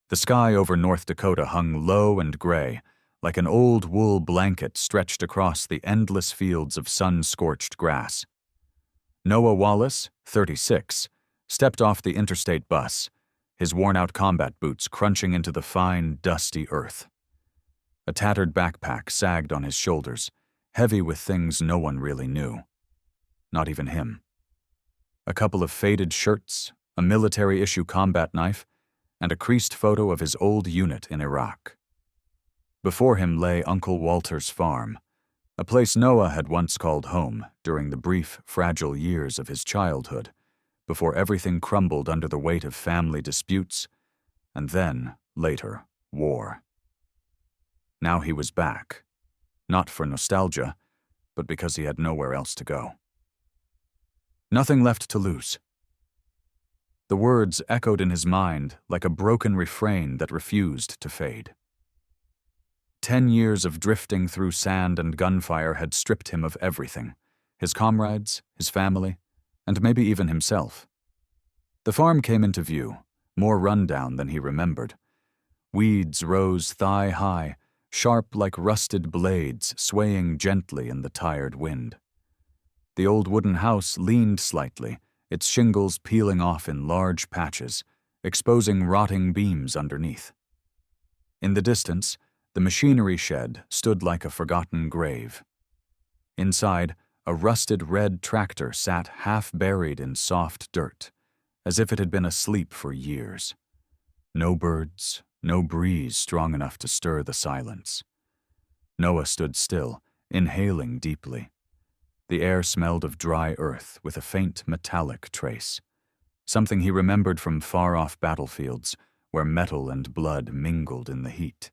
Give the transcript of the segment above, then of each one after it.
The sky over North Dakota hung low and gray, like an old wool blanket stretched across the endless fields of sun-scorched grass. Noah Wallace, 36, stepped off the interstate bus, his worn-out combat boots crunching into the fine, dusty earth. A tattered backpack sagged on his shoulders, heavy with things no one really knew. Not even him. A couple of faded shirts, a military-issue combat knife, and a creased photo of his old unit in Iraq. Before him lay Uncle Walter's farm, a place Noah had once called home during the brief, fragile years of his childhood, before everything crumbled under the weight of family disputes, and then, later, war. Now he was back, not for nostalgia, but because he had nowhere else to go. Nothing left to lose. The words echoed in his mind like a broken refrain that refused to fade. 10 years of drifting through sand and gunfire had stripped him of everything, his comrades, his family, and maybe even himself. The farm came into view, more rundown than he remembered. Weeds rose thigh-high, sharp like rusted blades swaying gently in the tired wind. The old wooden house leaned slightly, its shingles peeling off in large patches, exposing rotting beams underneath. In the distance, the machinery shed stood like a forgotten grave. Inside, a rusted red tractor sat half-buried in soft dirt, as if it had been asleep for years. No birds, no breeze strong enough to stir the silence. Noah stood still, inhaling deeply. The air smelled of dry earth with a faint metallic trace, something he remembered from far-off battlefields where metal and blood mingled in the heat.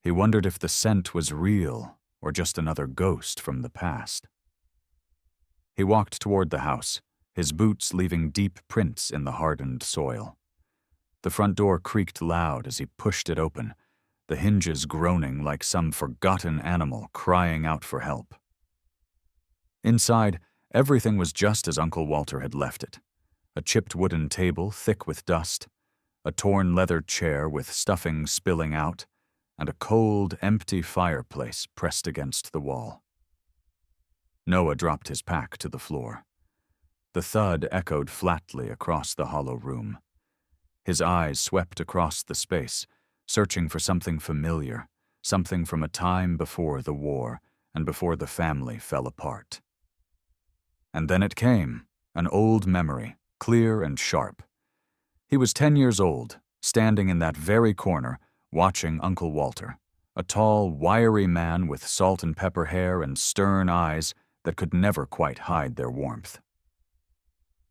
He wondered if the scent was real or just another ghost from the past. He walked toward the house, his boots leaving deep prints in the hardened soil. The front door creaked loud as he pushed it open, the hinges groaning like some forgotten animal crying out for help. Inside, everything was just as Uncle Walter had left it. A chipped wooden table thick with dust, a torn leather chair with stuffing spilling out, and a cold, empty fireplace pressed against the wall. Noah dropped his pack to the floor. The thud echoed flatly across the hollow room. His eyes swept across the space, searching for something familiar, something from a time before the war and before the family fell apart. And then it came, an old memory, clear and sharp. He was 10 years old, standing in that very corner, watching Uncle Walter, a tall, wiry man with salt and pepper hair and stern eyes that could never quite hide their warmth.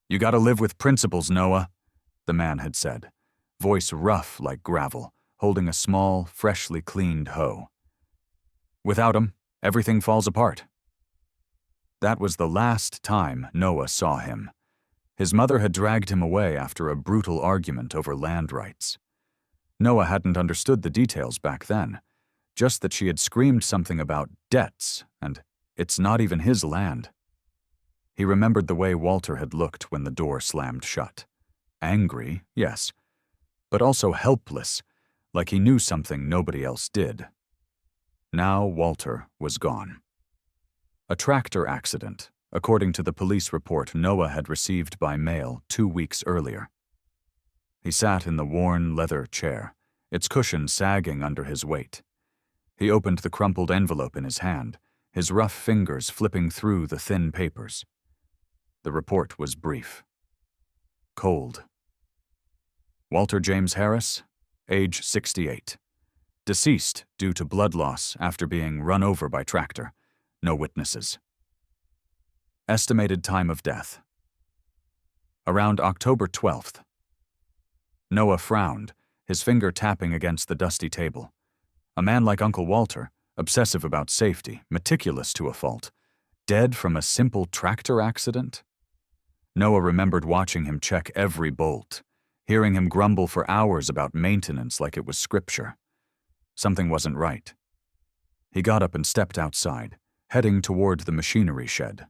"You gotta live with principles, Noah," the man had said, voice rough like gravel, holding a small, freshly cleaned hoe. "Without 'em, everything falls apart." That was the last time Noah saw him. His mother had dragged him away after a brutal argument over land rights. Noah hadn't understood the details back then, just that she had screamed something about debts and it's not even his land. He remembered the way Walter had looked when the door slammed shut. Angry, yes, but also helpless, like he knew something nobody else did. Now Walter was gone. A tractor accident, according to the police report Noah had received by mail 2 weeks earlier. He sat in the worn leather chair, its cushion sagging under his weight. He opened the crumpled envelope in his hand, his rough fingers flipping through the thin papers. The report was brief. Cold. Walter James Harris, age 68. Deceased due to blood loss after being run over by tractor. No witnesses. Estimated time of death. Around October 12th. Noah frowned, his finger tapping against the dusty table. A man like Uncle Walter, obsessive about safety, meticulous to a fault, dead from a simple tractor accident? Noah remembered watching him check every bolt, hearing him grumble for hours about maintenance like it was scripture. Something wasn't right. He got up and stepped outside, heading toward the machinery shed.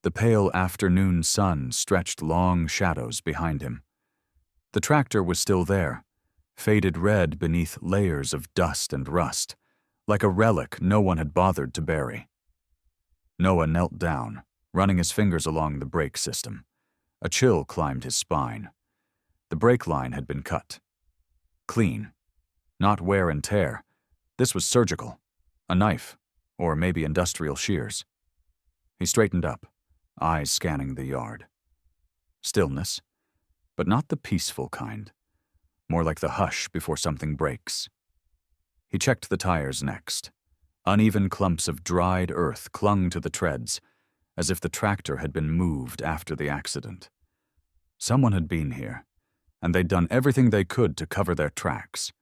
The pale afternoon sun stretched long shadows behind him. The tractor was still there, faded red beneath layers of dust and rust, like a relic no one had bothered to bury. Noah knelt down, running his fingers along the brake system. A chill climbed his spine. The brake line had been cut. Clean. Not wear and tear. This was surgical. A knife, or maybe industrial shears. He straightened up, eyes scanning the yard. Stillness, but not the peaceful kind. More like the hush before something breaks. He checked the tires next. Uneven clumps of dried earth clung to the treads, as if the tractor had been moved after the accident. Someone had been here, and they'd done everything they could to cover their tracks.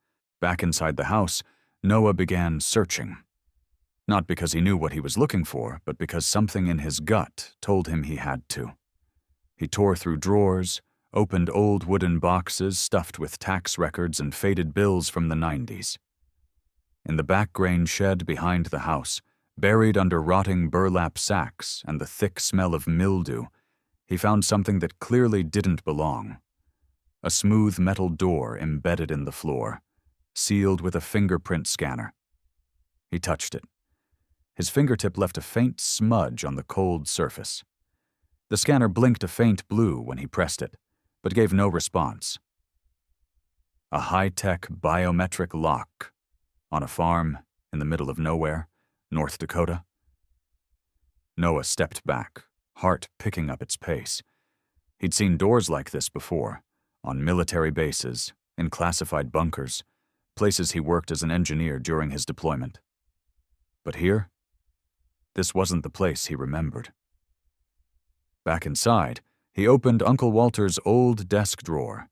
Back inside the house, Noah began searching. Not because he knew what he was looking for, but because something in his gut told him he had to. He tore through drawers, opened old wooden boxes stuffed with tax records and faded bills from the 90s. In the back grain shed behind the house, buried under rotting burlap sacks and the thick smell of mildew, he found something that clearly didn't belong. A smooth metal door embedded in the floor, sealed with a fingerprint scanner. He touched it. His fingertip left a faint smudge on the cold surface. The scanner blinked a faint blue when he pressed it, but gave no response. A high-tech biometric lock on a farm in the middle of nowhere, North Dakota. Noah stepped back, heart picking up its pace. He'd seen doors like this before, on military bases, in classified bunkers, places he worked as an engineer during his deployment. But here, this wasn't the place he remembered. Back inside, he opened Uncle Walter's old desk drawer.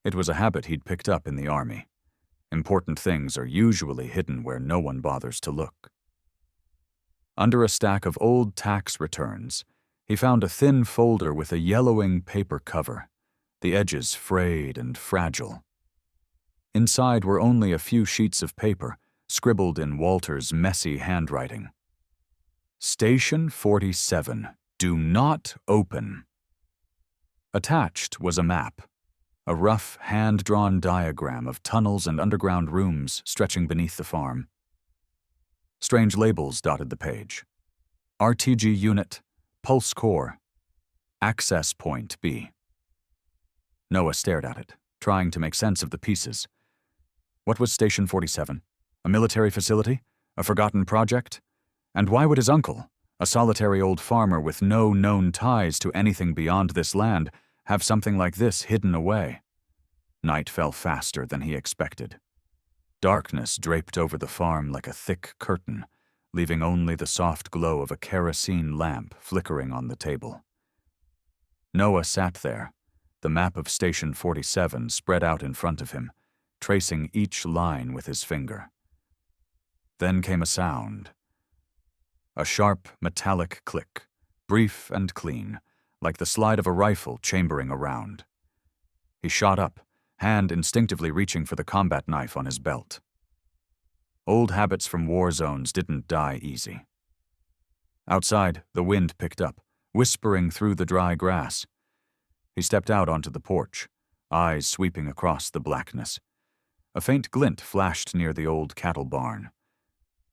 It was a habit he'd picked up in the Army. Important things are usually hidden where no one bothers to look. Under a stack of old tax returns, he found a thin folder with a yellowing paper cover, the edges frayed and fragile. Inside were only a few sheets of paper, scribbled in Walter's messy handwriting. Station 47. Do not open. Attached was a map, a rough, hand-drawn diagram of tunnels and underground rooms stretching beneath the farm. Strange labels dotted the page. RTG Unit, Pulse Core, Access Point B. Noah stared at it, trying to make sense of the pieces. What was Station 47? A military facility? A forgotten project? And why would his uncle, a solitary old farmer with no known ties to anything beyond this land, have something like this hidden away? Night fell faster than he expected. Darkness draped over the farm like a thick curtain, leaving only the soft glow of a kerosene lamp flickering on the table. Noah sat there, the map of Station 47 spread out in front of him, tracing each line with his finger. Then came a sound. A sharp, metallic click, brief and clean, like the slide of a rifle chambering a round. He shot up, hand instinctively reaching for the combat knife on his belt. Old habits from war zones didn't die easy. Outside, the wind picked up, whispering through the dry grass. He stepped out onto the porch, eyes sweeping across the blackness. A faint glint flashed near the old cattle barn.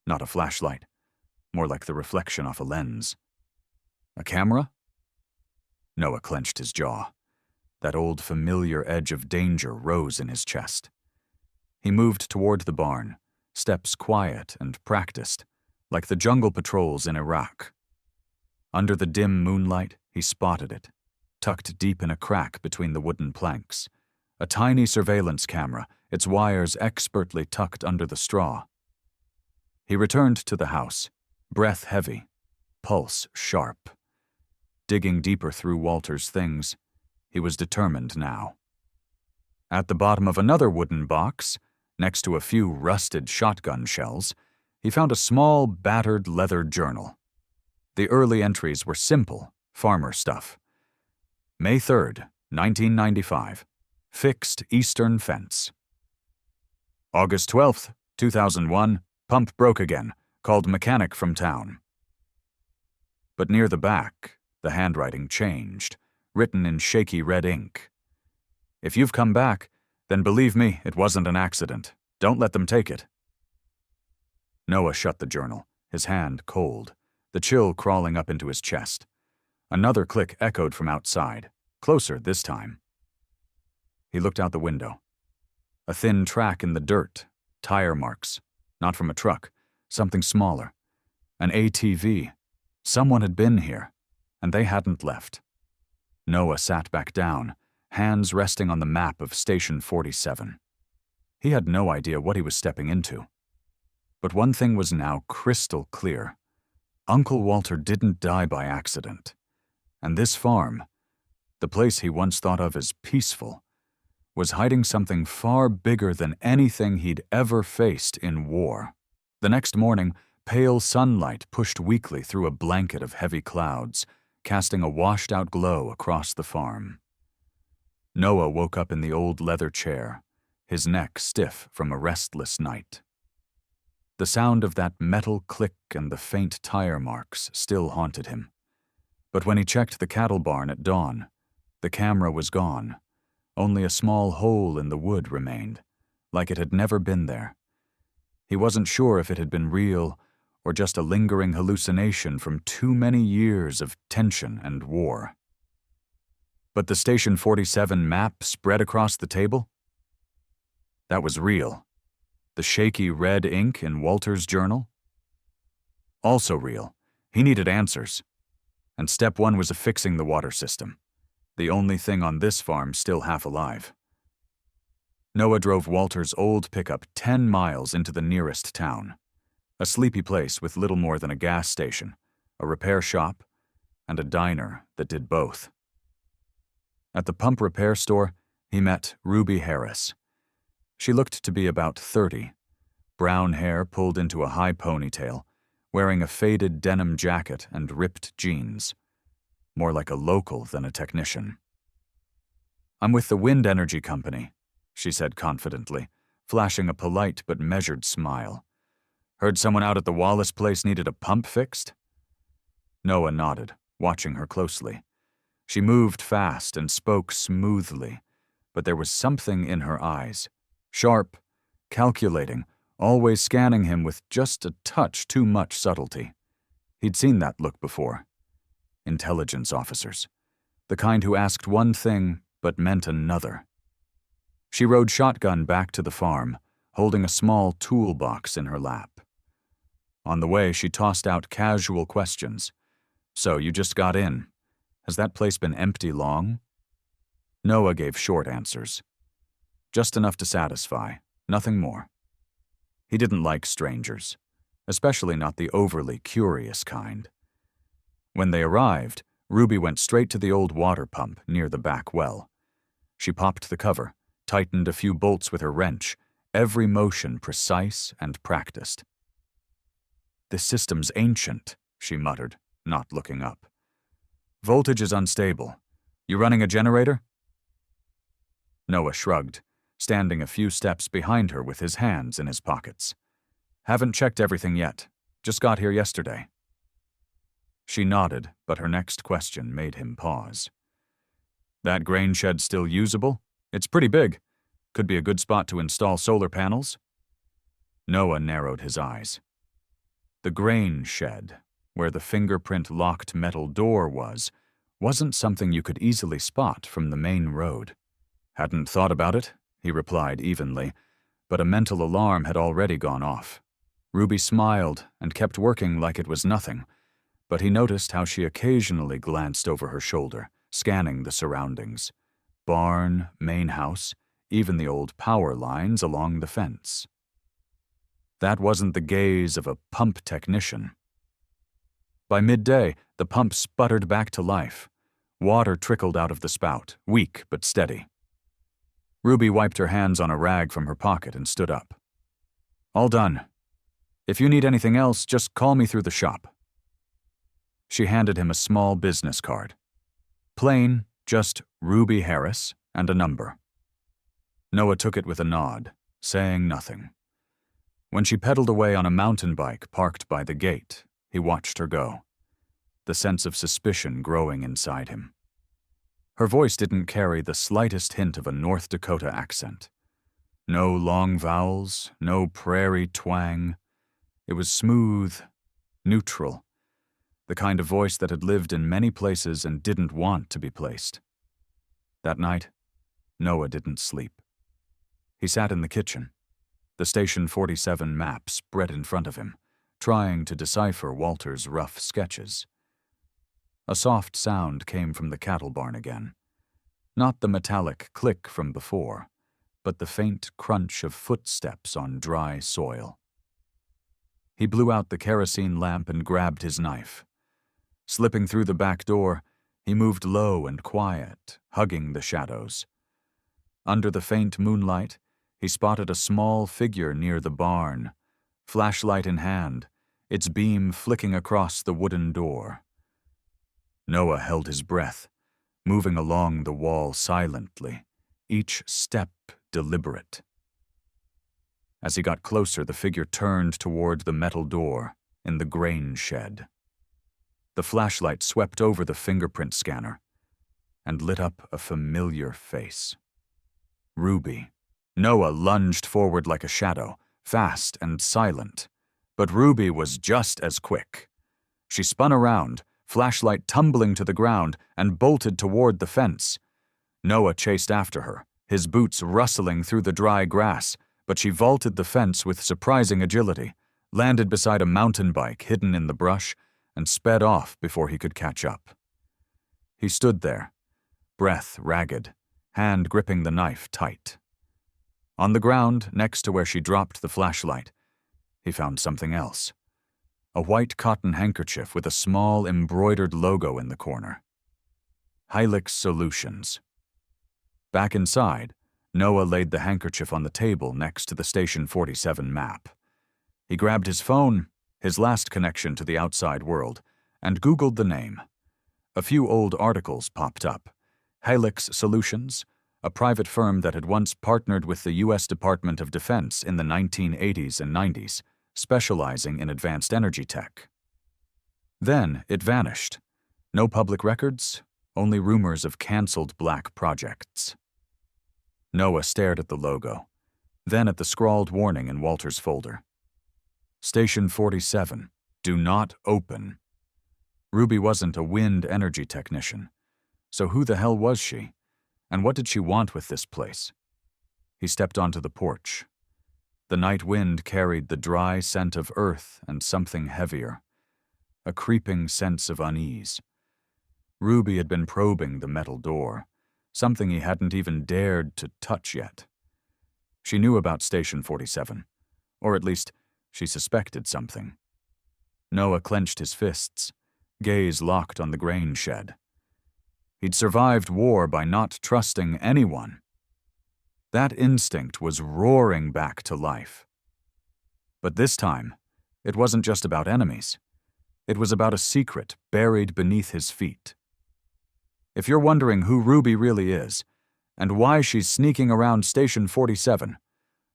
Not a flashlight, more like the reflection off a lens. A camera? Noah clenched his jaw. That old familiar edge of danger rose in his chest. He moved toward the barn, steps quiet and practiced, like the jungle patrols in Iraq. Under the dim moonlight, he spotted it, tucked deep in a crack between the wooden planks. A tiny surveillance camera, its wires expertly tucked under the straw. He returned to the house, breath heavy, pulse sharp. Digging deeper through Walter's things, he was determined now. At the bottom of another wooden box, next to a few rusted shotgun shells, he found a small, battered leather journal. The early entries were simple, farmer stuff. May 3rd, 1995. Fixed eastern fence. August 12th, 2001. Pump broke again. Called mechanic from town. But near the back, the handwriting changed, written in shaky red ink. If you've come back, Then believe me, it wasn't an accident. Don't let them take it. Noah shut the journal, his hand cold, the chill crawling up into his chest. Another click echoed from outside, closer this time. He looked out the window. A thin track in the dirt, tire marks, not from a truck, something smaller. An ATV. Someone had been here, and they hadn't left. Noah sat back down, hands resting on the map of Station 47. He had no idea what he was stepping into. But one thing was now crystal clear. Uncle Walter didn't die by accident. And this farm, the place he once thought of as peaceful, was hiding something far bigger than anything he'd ever faced in war. The next morning, pale sunlight pushed weakly through a blanket of heavy clouds, casting a washed-out glow across the farm. Noah woke up in the old leather chair, his neck stiff from a restless night. The sound of that metal click and the faint tire marks still haunted him. But when he checked the cattle barn at dawn, the camera was gone. Only a small hole in the wood remained, like it had never been there. He wasn't sure if it had been real or just a lingering hallucination from too many years of tension and war. But the Station 47 map spread across the table? That was real. The shaky red ink in Walter's journal? Also real. He needed answers. And step one was fixing the water system. The only thing on this farm still half alive. Noah drove Walter's old pickup 10 miles into the nearest town. A sleepy place with little more than a gas station, a repair shop, and a diner that did both. At the pump repair store, he met Ruby Harris. She looked to be about 30, brown hair pulled into a high ponytail, wearing a faded denim jacket and ripped jeans. More like a local than a technician. "I'm with the wind energy company," she said confidently, flashing a polite but measured smile. "Heard someone out at the Wallace place needed a pump fixed?" Noah nodded, watching her closely. She moved fast and spoke smoothly, but there was something in her eyes. Sharp, calculating, always scanning him with just a touch too much subtlety. He'd seen that look before. Intelligence officers. The kind who asked one thing but meant another. She rode shotgun back to the farm, holding a small toolbox in her lap. On the way, she tossed out casual questions. "So, you just got in. Has that place been empty long?" Noah gave short answers. Just enough to satisfy, nothing more. He didn't like strangers, especially not the overly curious kind. When they arrived, Ruby went straight to the old water pump near the back well. She popped the cover, tightened a few bolts with her wrench, every motion precise and practiced. "This system's ancient," she muttered, not looking up. "Voltage is unstable. You running a generator?" Noah shrugged, standing a few steps behind her with his hands in his pockets. "Haven't checked everything yet. Just got here yesterday." She nodded, but her next question made him pause. "That grain shed still usable? It's pretty big. Could be a good spot to install solar panels." Noah narrowed his eyes. The grain shed, where the fingerprint-locked metal door was, wasn't something you could easily spot from the main road. "Hadn't thought about it," he replied evenly, but a mental alarm had already gone off. Ruby smiled and kept working like it was nothing, but he noticed how she occasionally glanced over her shoulder, scanning the surroundings. Barn, main house, even the old power lines along the fence. That wasn't the gaze of a pump technician. By midday, the pump sputtered back to life. Water trickled out of the spout, weak but steady. Ruby wiped her hands on a rag from her pocket and stood up. "All done. If you need anything else, just call me through the shop." She handed him a small business card. Plain, just Ruby Harris and a number. Noah took it with a nod, saying nothing. When she pedaled away on a mountain bike parked by the gate, he watched her go, the sense of suspicion growing inside him. Her voice didn't carry the slightest hint of a North Dakota accent, No long vowels, no prairie twang. It was smooth, neutral, the kind of voice that had lived in many places and didn't want to be placed. That night, Noah didn't sleep. He sat in the kitchen, the Station 47 map spread in front of him, trying to decipher Walter's rough sketches. A soft sound came from the cattle barn again. Not the metallic click from before, but the faint crunch of footsteps on dry soil. He blew out the kerosene lamp and grabbed his knife. Slipping through the back door, he moved low and quiet, hugging the shadows. Under the faint moonlight, he spotted a small figure near the barn, flashlight in hand, its beam flicking across the wooden door. Noah held his breath, moving along the wall silently, each step deliberate. As he got closer, the figure turned toward the metal door in the grain shed. The flashlight swept over the fingerprint scanner and lit up a familiar face. Ruby. Noah lunged forward like a shadow, fast and silent, but Ruby was just as quick. She spun around, flashlight tumbling to the ground, and bolted toward the fence. Noah chased after her, his boots rustling through the dry grass, but she vaulted the fence with surprising agility, landed beside a mountain bike hidden in the brush, and sped off before he could catch up. He stood there, breath ragged, hand gripping the knife tight. On the ground, next to where she dropped the flashlight, he found something else. A white cotton handkerchief with a small embroidered logo in the corner. Helix Solutions. Back inside, Noah laid the handkerchief on the table next to the Station 47 map. He grabbed his phone, his last connection to the outside world, and Googled the name. A few old articles popped up. Helix Solutions, a private firm that had once partnered with the U.S. Department of Defense in the 1980s and 90s, specializing in advanced energy tech. Then it vanished. No public records, only rumors of canceled black projects. Noah stared at the logo, then at the scrawled warning in Walter's folder. Station 47, do not open. Ruby wasn't a wind energy technician, so who the hell was she? And what did she want with this place? He stepped onto the porch. The night wind carried the dry scent of earth and something heavier, a creeping sense of unease. Ruby had been probing the metal door, something he hadn't even dared to touch yet. She knew about Station 47, or at least she suspected something. Noah clenched his fists, gaze locked on the grain shed. He'd survived war by not trusting anyone. That instinct was roaring back to life. But this time, it wasn't just about enemies. It was about a secret buried beneath his feet. If you're wondering who Ruby really is, and why she's sneaking around Station 47,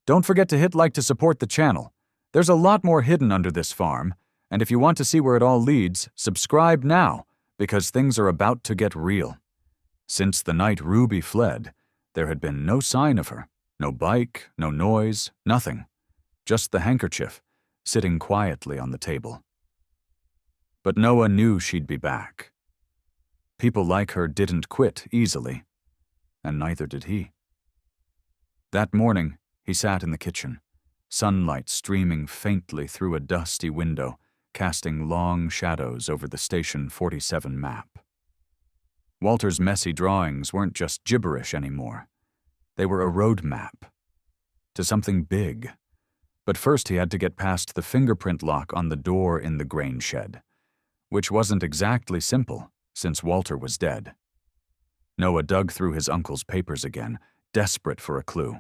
don't forget to hit like to support the channel. There's a lot more hidden under this farm, and if you want to see where it all leads, subscribe now, because things are about to get real. Since the night Ruby fled, there had been no sign of her, no bike, no noise, nothing. Just the handkerchief, sitting quietly on the table. But Noah knew she'd be back. People like her didn't quit easily, and neither did he. That morning, he sat in the kitchen, sunlight streaming faintly through a dusty window, casting long shadows over the Station 47 map. Walter's messy drawings weren't just gibberish anymore. They were a road map to something big. But first he had to get past the fingerprint lock on the door in the grain shed, which wasn't exactly simple since Walter was dead. Noah dug through his uncle's papers again, desperate for a clue.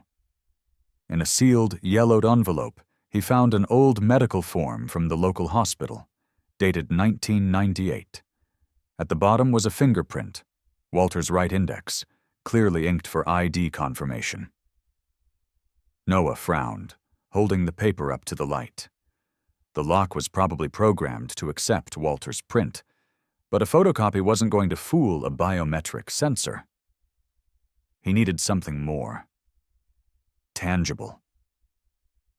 In a sealed, yellowed envelope, he found an old medical form from the local hospital, dated 1998. At the bottom was a fingerprint, Walter's right index, clearly inked for ID confirmation. Noah frowned, holding the paper up to the light. The lock was probably programmed to accept Walter's print, but a photocopy wasn't going to fool a biometric sensor. He needed something more. tangible.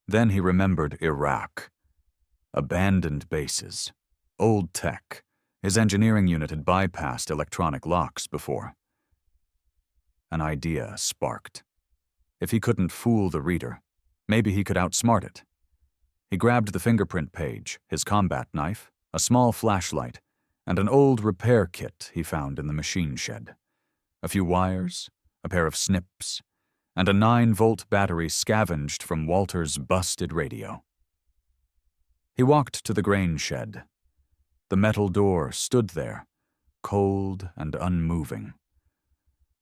Then he remembered Iraq. Abandoned bases. Old tech. His engineering unit had bypassed electronic locks before. An idea sparked. If he couldn't fool the reader, maybe he could outsmart it. He grabbed the fingerprint page, his combat knife, a small flashlight, and an old repair kit he found in the machine shed. A few wires, a pair of snips, and a 9-volt battery scavenged from Walter's busted radio. He walked to the grain shed. The metal door stood there, cold and unmoving.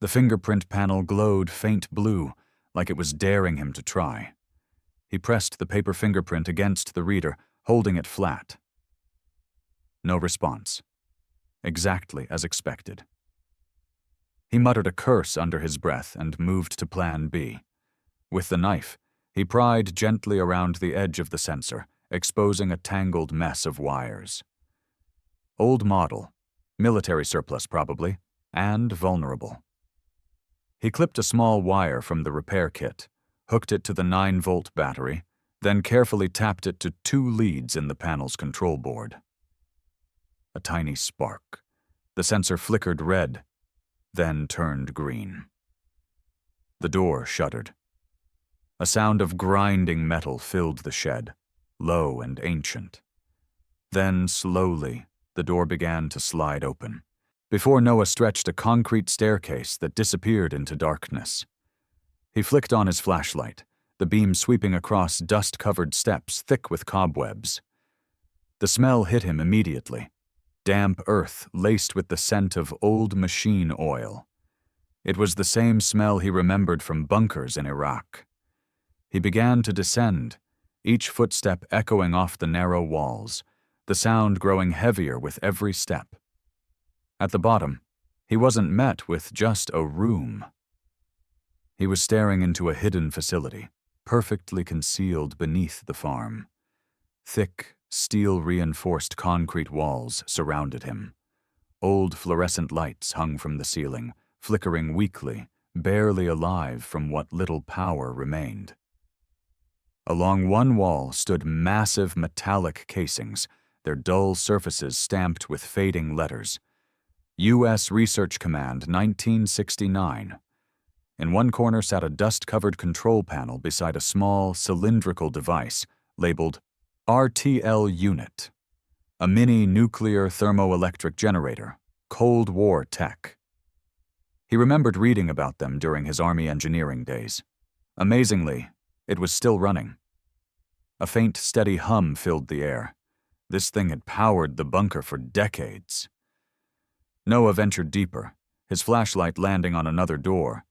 The fingerprint panel glowed faint blue, like it was daring him to try. He pressed the paper fingerprint against the reader, holding it flat. No response. Exactly as expected. He muttered a curse under his breath and moved to Plan B. With the knife, he pried gently around the edge of the sensor, exposing a tangled mess of wires. Old model, military surplus probably, and vulnerable. He clipped a small wire from the repair kit, hooked it to the 9-volt battery, then carefully tapped it to 2 leads in the panel's control board. A tiny spark. The sensor flickered red, then turned green. The door shuddered. A sound of grinding metal filled the shed, low and ancient. Then, slowly, the door began to slide open. Before Noah stretched a concrete staircase that disappeared into darkness. He flicked on his flashlight, the beam sweeping across dust-covered steps thick with cobwebs. The smell hit him immediately. Damp earth laced with the scent of old machine oil. It was the same smell he remembered from bunkers in Iraq. He began to descend, each footstep echoing off the narrow walls, the sound growing heavier with every step. At the bottom, he wasn't met with just a room. He was staring into a hidden facility, perfectly concealed beneath the farm. Thick, steel-reinforced concrete walls surrounded him. Old fluorescent lights hung from the ceiling, flickering weakly, barely alive from what little power remained. Along one wall stood massive metallic casings, their dull surfaces stamped with fading letters. U.S. Research Command 1969. In one corner sat a dust-covered control panel beside a small, cylindrical device labeled RTL Unit, a mini nuclear thermoelectric generator, Cold War tech. He remembered reading about them during his Army engineering days. Amazingly, it was still running. A faint, steady hum filled the air. This thing had powered the bunker for decades. Noah ventured deeper, his flashlight landing on another door,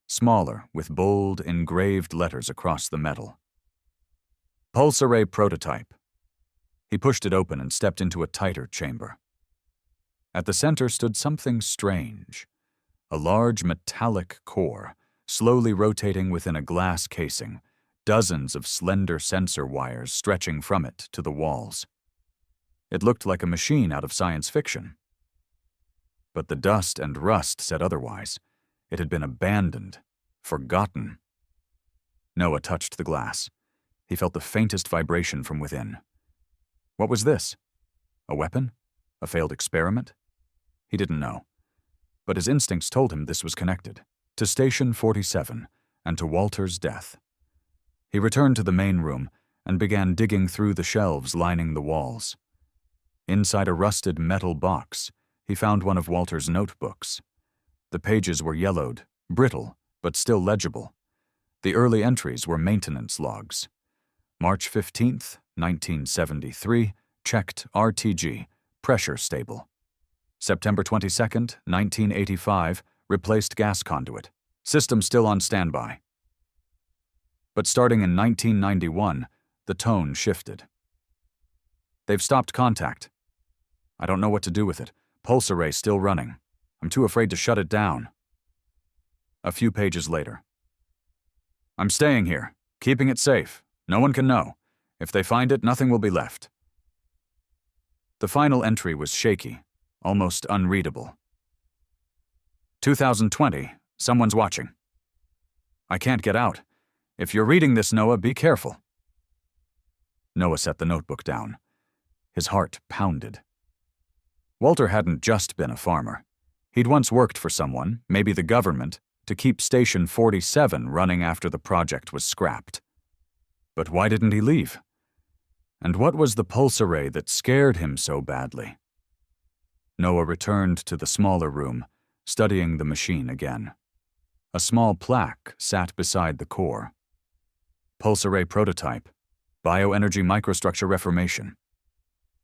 smaller, with bold, engraved letters across the metal. Pulse array prototype. He pushed it open and stepped into a tighter chamber. At the center stood something strange, a large metallic core, slowly rotating within a glass casing, dozens of slender sensor wires stretching from it to the walls. It looked like a machine out of science fiction. But the dust and rust said otherwise. It had been abandoned, forgotten. Noah touched the glass. He felt the faintest vibration from within. What was this? A weapon? A failed experiment? He didn't know. But his instincts told him this was connected to Station 47 and to Walter's death. He returned to the main room and began digging through the shelves lining the walls. Inside a rusted metal box, he found one of Walter's notebooks. The pages were yellowed, brittle, but still legible. The early entries were maintenance logs. March 15th, 1973, checked RTG, pressure stable. September 22nd, 1985, replaced gas conduit. System still on standby. But starting in 1991, the tone shifted. They've stopped contact. I don't know what to do with it. Pulse array still running. I'm too afraid to shut it down. A few pages later. I'm staying here, keeping it safe. No one can know. If they find it, nothing will be left. The final entry was shaky, almost unreadable. 2020, someone's watching. I can't get out. If you're reading this, Noah, be careful. Noah set the notebook down. His heart pounded. Walter hadn't just been a farmer. He'd once worked for someone, maybe the government, to keep Station 47 running after the project was scrapped. But why didn't he leave? And what was the pulse array that scared him so badly? Noah returned to the smaller room, studying the machine again. A small plaque sat beside the core. Pulse array prototype. Bioenergy microstructure reformation.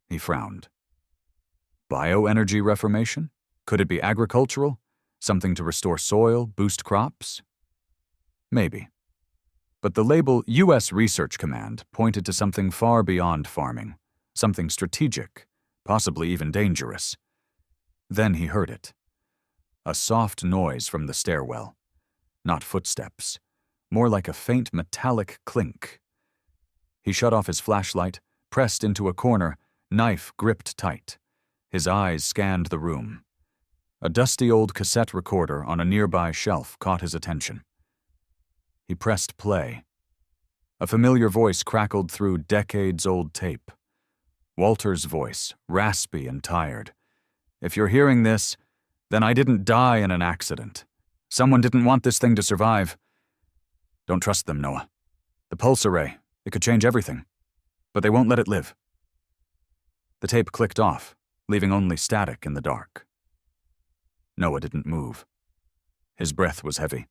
He frowned. Bioenergy reformation? Could it be agricultural? Something to restore soil, boost crops? Maybe. But the label U.S. Research Command pointed to something far beyond farming, something strategic, possibly even dangerous. Then he heard it. A soft noise from the stairwell. Not footsteps, more like a faint metallic clink. He shut off his flashlight, pressed into a corner, knife gripped tight. His eyes scanned the room. A dusty old cassette recorder on a nearby shelf caught his attention. He pressed play. A familiar voice crackled through decades-old tape. Walter's voice, raspy and tired. If you're hearing this, then I didn't die in an accident. Someone didn't want this thing to survive. Don't trust them, Noah. The pulse array, it could change everything. But they won't let it live. The tape clicked off, leaving only static in the dark. Noah didn't move. His breath was heavy.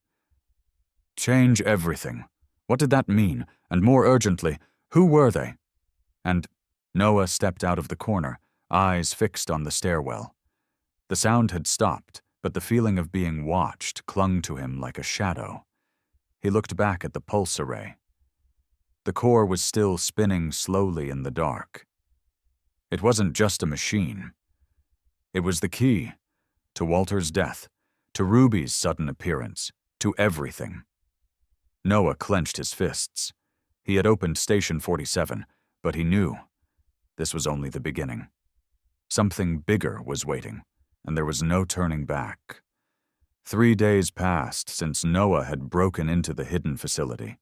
Change everything. What did that mean? And more urgently, who were they? And Noah stepped out of the corner, eyes fixed on the stairwell. The sound had stopped, but the feeling of being watched clung to him like a shadow. He looked back at the pulse array. The core was still spinning slowly in the dark. It wasn't just a machine. It was the key to Walter's death, to Ruby's sudden appearance, to everything. Noah clenched his fists. He had opened Station 47, but he knew this was only the beginning. Something bigger was waiting, and there was no turning back. 3 days passed since Noah had broken into the hidden facility,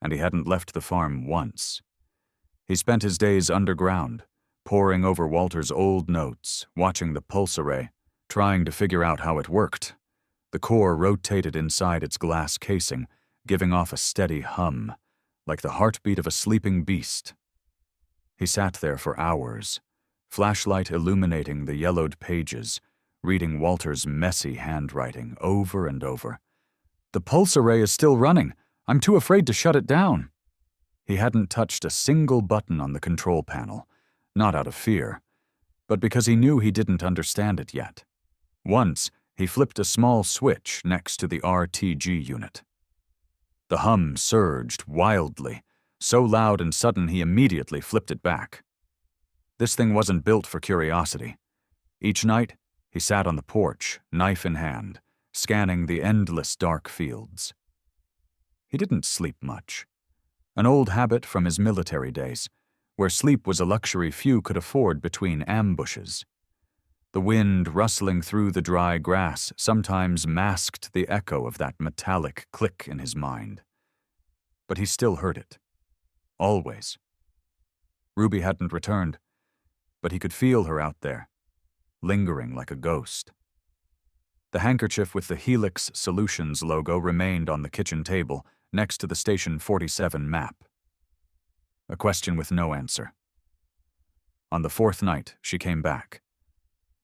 and he hadn't left the farm once. He spent his days underground, poring over Walter's old notes, watching the pulse array, trying to figure out how it worked. The core rotated inside its glass casing, giving off a steady hum, like the heartbeat of a sleeping beast. He sat there for hours, flashlight illuminating the yellowed pages, reading Walter's messy handwriting over and over. The pulse array is still running. I'm too afraid to shut it down. He hadn't touched a single button on the control panel, not out of fear, but because he knew he didn't understand it yet. Once, he flipped a small switch next to the RTG unit. The hum surged wildly, so loud and sudden he immediately flipped it back. This thing wasn't built for curiosity. Each night, he sat on the porch, knife in hand, scanning the endless dark fields. He didn't sleep much. An old habit from his military days, where sleep was a luxury few could afford between ambushes. The wind rustling through the dry grass sometimes masked the echo of that metallic click in his mind. But he still heard it. Always. Ruby hadn't returned, but he could feel her out there, lingering like a ghost. The handkerchief with the Helix Solutions logo remained on the kitchen table next to the Station 47 map. A question with no answer. On the 4th night, she came back.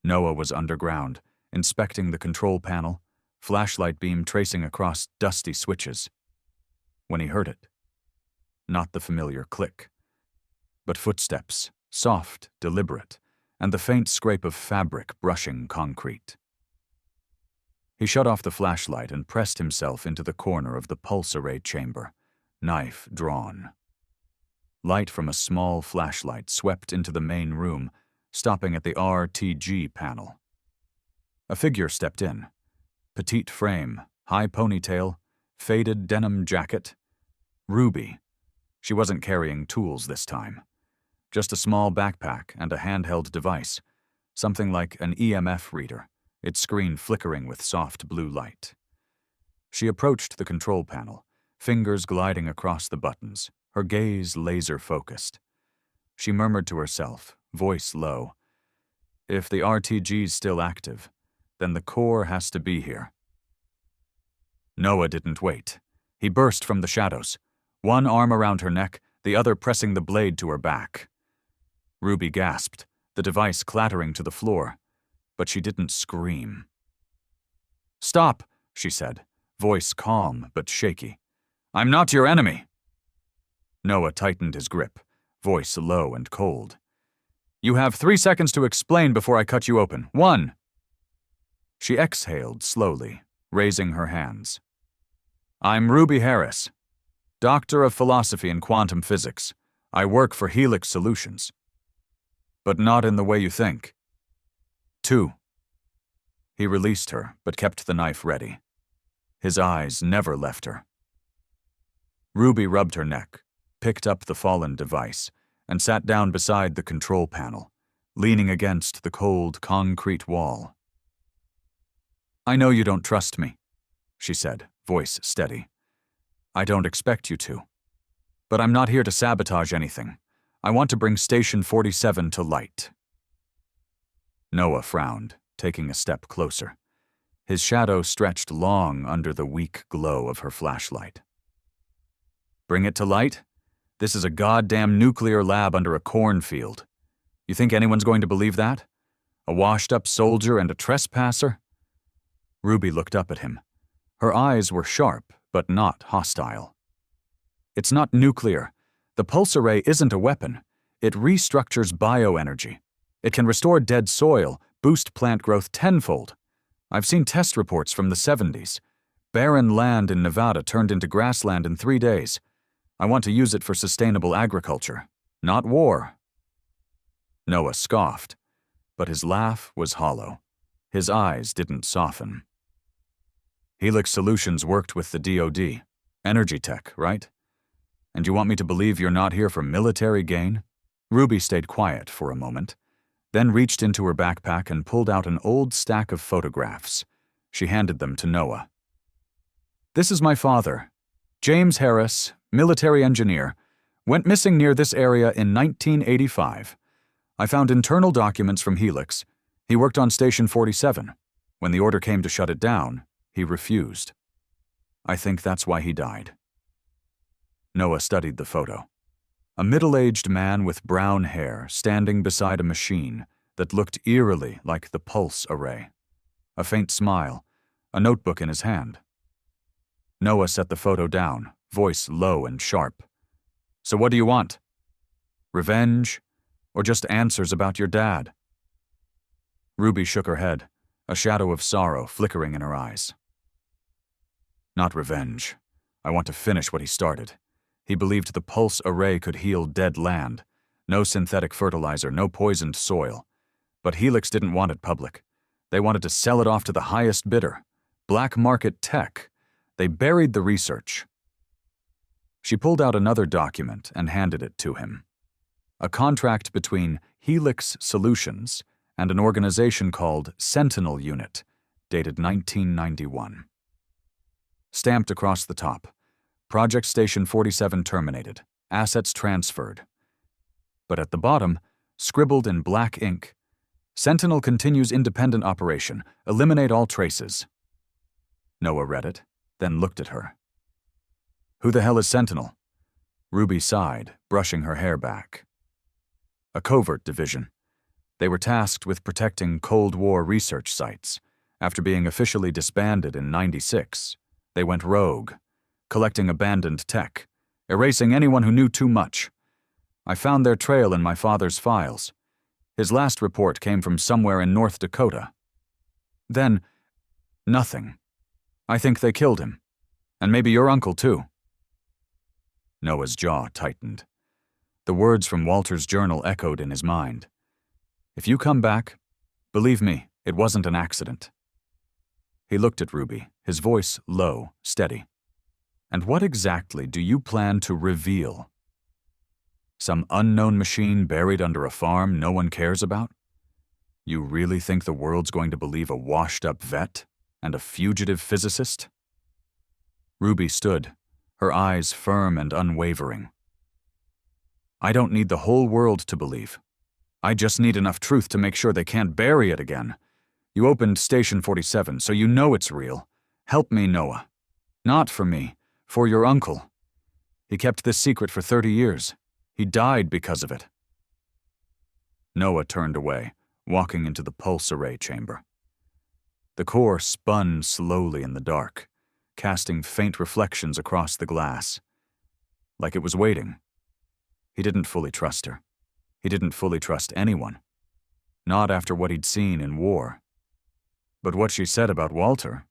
Noah was underground, inspecting the control panel, flashlight beam tracing across dusty switches. When he heard it, not the familiar click, but footsteps, soft, deliberate, and the faint scrape of fabric brushing concrete. He shut off the flashlight and pressed himself into the corner of the pulse array chamber, knife drawn. Light from a small flashlight swept into the main room, stopping at the RTG panel. A figure stepped in. Petite frame, high ponytail, faded denim jacket. Ruby. She wasn't carrying tools this time. Just a small backpack and a handheld device, something like an EMF reader, its screen flickering with soft blue light. She approached the control panel, fingers gliding across the buttons, her gaze laser-focused. She murmured to herself, voice low, "If the RTG's still active, then the core has to be here." Noah didn't wait. He burst from the shadows, one arm around her neck, the other pressing the blade to her back. Ruby gasped, the device clattering to the floor, but she didn't scream. "Stop," she said, voice calm but shaky. "I'm not your enemy." Noah tightened his grip, voice low and cold. "You have 3 seconds to explain before I cut you open. 1. She exhaled slowly, raising her hands. "I'm Ruby Harris, Doctor of Philosophy in Quantum Physics. I work for Helix Solutions. But not in the way you think. 2. He released her, but kept the knife ready. His eyes never left her. Ruby rubbed her neck, picked up the fallen device, and sat down beside the control panel, leaning against the cold concrete wall. "I know you don't trust me," she said, voice steady. "I don't expect you to. But I'm not here to sabotage anything. I want to bring Station 47 to light." Noah frowned, taking a step closer. His shadow stretched long under the weak glow of her flashlight. "Bring it to light? This is a goddamn nuclear lab under a cornfield. You think anyone's going to believe that? A washed-up soldier and a trespasser?" Ruby looked up at him. Her eyes were sharp, but not hostile. "It's not nuclear. The pulse array isn't a weapon. It restructures bioenergy. It can restore dead soil, boost plant growth tenfold. I've seen test reports from the 70s. Barren land in Nevada turned into grassland in 3 days. I want to use it for sustainable agriculture, not war." Noah scoffed, but his laugh was hollow. His eyes didn't soften. "Helix Solutions worked with the DoD. Energy tech, right? And you want me to believe you're not here for military gain?" Ruby stayed quiet for a moment, then reached into her backpack and pulled out an old stack of photographs. She handed them to Noah. "This is my father, James Harris, military engineer. Went missing near this area in 1985. I found internal documents from Helix. He worked on Station 47. When the order came to shut it down, he refused. I think that's why he died." Noah studied the photo. A middle-aged man with brown hair standing beside a machine that looked eerily like the pulse array. A faint smile, a notebook in his hand. Noah set the photo down, voice low and sharp. "So what do you want? Revenge? Or just answers about your dad?" Ruby shook her head, a shadow of sorrow flickering in her eyes. "Not revenge. I want to finish what he started. He believed the pulse array could heal dead land. No synthetic fertilizer, no poisoned soil. But Helix didn't want it public. They wanted to sell it off to the highest bidder. Black market tech. They buried the research." She pulled out another document and handed it to him. A contract between Helix Solutions and an organization called Sentinel Unit, dated 1991. Stamped across the top, Project Station 47 terminated, assets transferred. But at the bottom, scribbled in black ink, Sentinel continues independent operation, eliminate all traces. Noah read it, then looked at her. "Who the hell is Sentinel?" Ruby sighed, brushing her hair back. "A covert division. They were tasked with protecting Cold War research sites. After being officially disbanded in '96, they went rogue, collecting abandoned tech, erasing anyone who knew too much. I found their trail in my father's files. His last report came from somewhere in North Dakota. Then, nothing. I think they killed him. And maybe your uncle, too." Noah's jaw tightened. The words from Walter's journal echoed in his mind. "If you come back, believe me, it wasn't an accident." He looked at Ruby, his voice low, steady. "And what exactly do you plan to reveal? Some unknown machine buried under a farm no one cares about? You really think the world's going to believe a washed-up vet and a fugitive physicist?" Ruby stood, her eyes firm and unwavering. "I don't need the whole world to believe. I just need enough truth to make sure they can't bury it again. You opened Station 47, so you know it's real. Help me, Noah. Not for me, for your uncle. He kept this secret for 30 years. He died because of it." Noah turned away, walking into the pulse array chamber. The core spun slowly in the dark, casting faint reflections across the glass, like it was waiting. He didn't fully trust her. He didn't fully trust anyone. Not after what he'd seen in war. But what she said about Walter,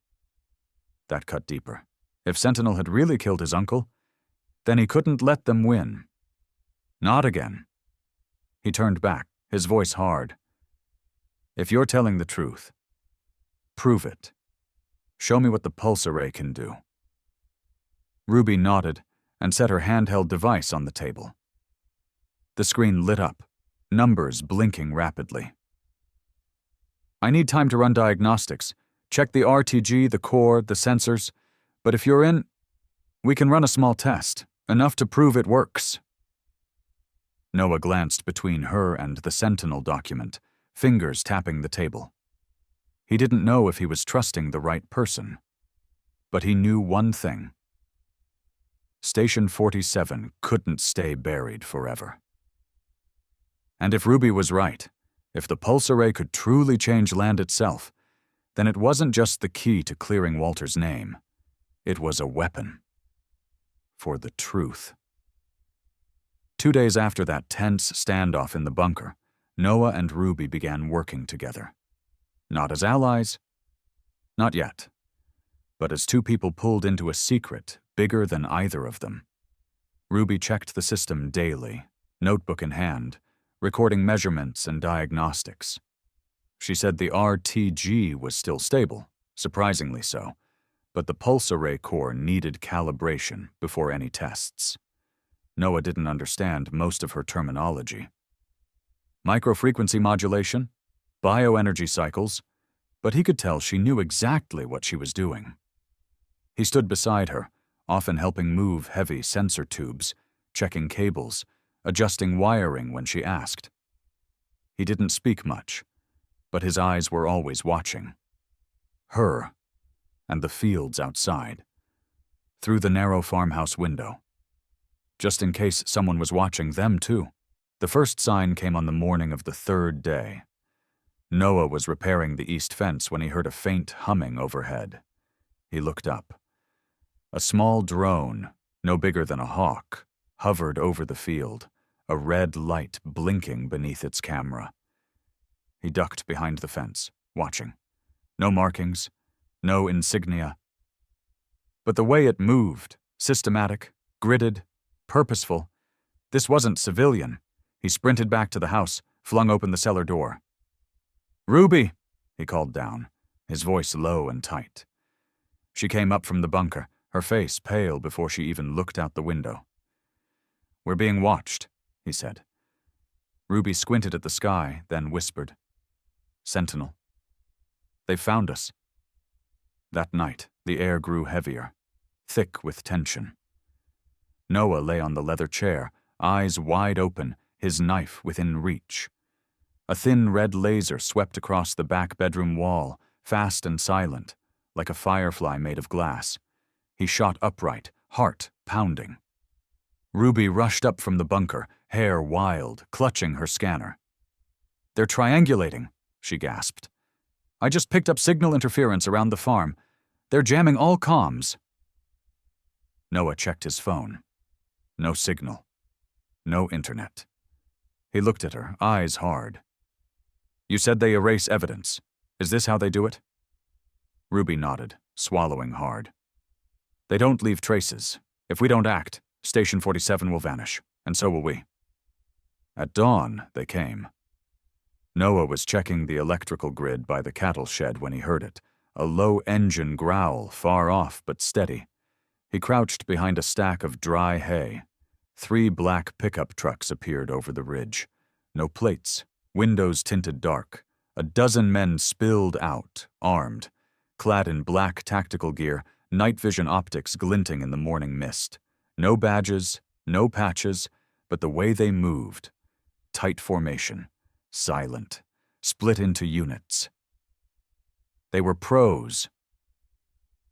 that cut deeper. If Sentinel had really killed his uncle, then he couldn't let them win. Not again. He turned back, his voice hard. "If you're telling the truth, prove it. Show me what the pulse array can do." Ruby nodded and set her handheld device on the table. The screen lit up, numbers blinking rapidly. "I need time to run diagnostics, check the RTG, the core, the sensors, but if you're in, we can run a small test, enough to prove it works." Noah glanced between her and the Sentinel document, fingers tapping the table. He didn't know if he was trusting the right person, but he knew one thing. Station 47 couldn't stay buried forever. And if Ruby was right, if the pulse array could truly change land itself, then it wasn't just the key to clearing Walter's name. It was a weapon. For the truth. 2 days after that tense standoff in the bunker, Noah and Ruby began working together. Not as allies. Not yet. But as two people pulled into a secret bigger than either of them. Ruby checked the system daily, notebook in hand, recording measurements and diagnostics. She said the RTG was still stable, surprisingly so, but the pulse array core needed calibration before any tests. Noah didn't understand most of her terminology. Microfrequency modulation, bioenergy cycles, but he could tell she knew exactly what she was doing. He stood beside her, often helping move heavy sensor tubes, checking cables, adjusting wiring when she asked. He didn't speak much, but his eyes were always watching. Her, and the fields outside, through the narrow farmhouse window. Just in case someone was watching them too. The first sign came on the morning of the 3rd day. Noah was repairing the east fence when he heard a faint humming overhead. He looked up. A small drone, no bigger than a hawk, hovered over the field, a red light blinking beneath its camera. He ducked behind the fence, watching. No markings, no insignia. But the way it moved, systematic, gridded, purposeful, this wasn't civilian. He sprinted back to the house, flung open the cellar door. "Ruby," he called down, his voice low and tight. She came up from the bunker, her face pale before she even looked out the window. "We're being watched," he said. Ruby squinted at the sky, then whispered, "Sentinel. They found us." That night, the air grew heavier, thick with tension. Noah lay on the leather chair, eyes wide open, his knife within reach. A thin red laser swept across the back bedroom wall, fast and silent, like a firefly made of glass. He shot upright, heart pounding. Ruby rushed up from the bunker, hair wild, clutching her scanner. "They're triangulating," she gasped. "I just picked up signal interference around the farm. They're jamming all comms." Noah checked his phone. No signal. No internet. He looked at her, eyes hard. "You said they erase evidence. Is this how they do it?" Ruby nodded, swallowing hard. "They don't leave traces. If we don't act, Station 47 will vanish, and so will we." At dawn, they came. Noah was checking the electrical grid by the cattle shed when he heard it, a low engine growl far off but steady. He crouched behind a stack of dry hay. 3 black pickup trucks appeared over the ridge. No plates, windows tinted dark. A dozen men spilled out, armed, clad in black tactical gear, night vision optics glinting in the morning mist. No badges, no patches, but the way they moved. Tight formation, silent, split into units. They were pros.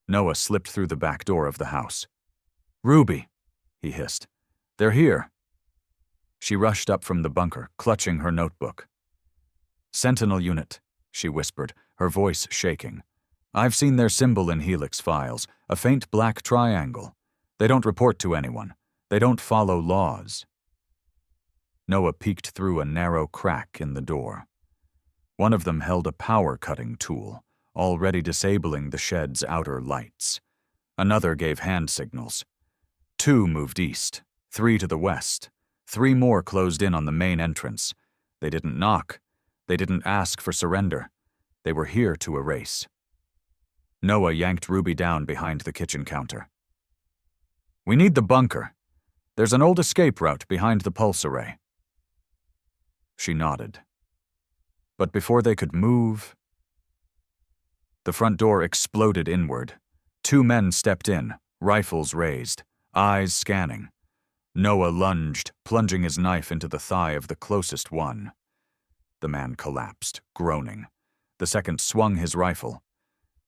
Noah slipped through the back door of the house. "Ruby," he hissed. "They're here." She rushed up from the bunker, clutching her notebook. "Sentinel unit," she whispered, her voice shaking. "I've seen their symbol in Helix files, a faint black triangle. They don't report to anyone. They don't follow laws." Noah peeked through a narrow crack in the door. One of them held a power-cutting tool, already disabling the shed's outer lights. Another gave hand signals. 2 moved east, 3 to the west. 3 more closed in on the main entrance. They didn't knock. They didn't ask for surrender. They were here to erase. Noah yanked Ruby down behind the kitchen counter. "We need the bunker. There's an old escape route behind the pulse array." She nodded. But before they could move, the front door exploded inward. 2 men stepped in, rifles raised, eyes scanning. Noah lunged, plunging his knife into the thigh of the closest one. The man collapsed, groaning. The second swung his rifle.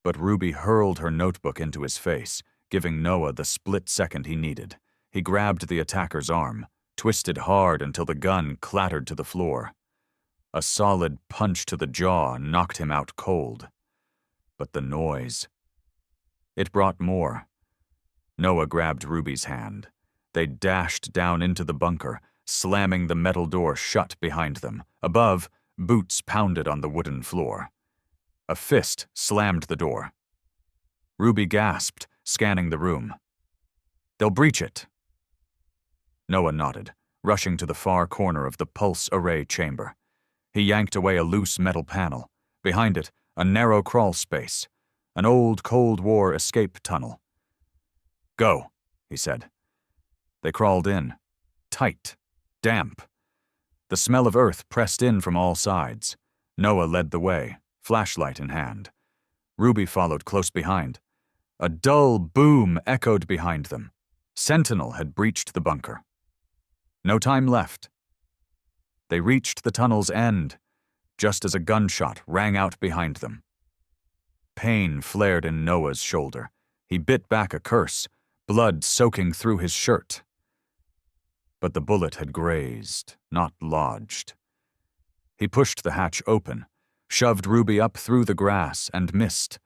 But Ruby hurled her notebook into his face, giving Noah the split second he needed. He grabbed the attacker's arm, twisted hard until the gun clattered to the floor. A solid punch to the jaw knocked him out cold. But the noise. It brought more. Noah grabbed Ruby's hand. They dashed down into the bunker, slamming the metal door shut behind them. Above, boots pounded on the wooden floor. A fist slammed the door. Ruby gasped, scanning the room. "They'll breach it." Noah nodded, rushing to the far corner of the pulse array chamber. He yanked away a loose metal panel. Behind it, a narrow crawl space, an old Cold War escape tunnel. "Go," he said. They crawled in, tight, damp. The smell of earth pressed in from all sides. Noah led the way, flashlight in hand. Ruby followed close behind. A dull boom echoed behind them. Sentinel had breached the bunker. No time left. They reached the tunnel's end, just as a gunshot rang out behind them. Pain flared in Noah's shoulder. He bit back a curse, blood soaking through his shirt. But the bullet had grazed, not lodged. He pushed the hatch open, shoved Ruby up through the grass and mist,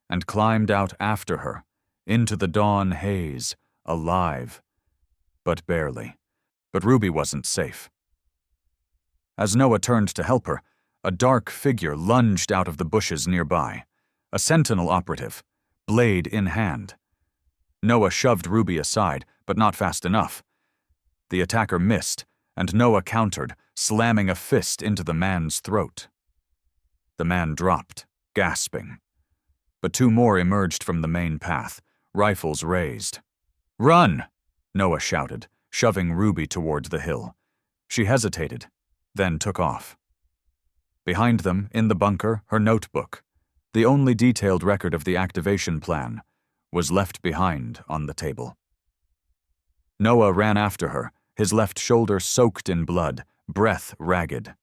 and climbed out after her, into the dawn haze, alive. But barely. But Ruby wasn't safe. As Noah turned to help her, a dark figure lunged out of the bushes nearby. A Sentinel operative, blade in hand. Noah shoved Ruby aside, but not fast enough. The attacker missed, and Noah countered, slamming a fist into the man's throat. The man dropped, gasping. But 2 more emerged from the main path, rifles raised. "Run!" Noah shouted, shoving Ruby toward the hill. She hesitated, then took off. Behind them, in the bunker, her notebook, the only detailed record of the activation plan, was left behind on the table. Noah ran after her, his left shoulder soaked in blood, breath ragged.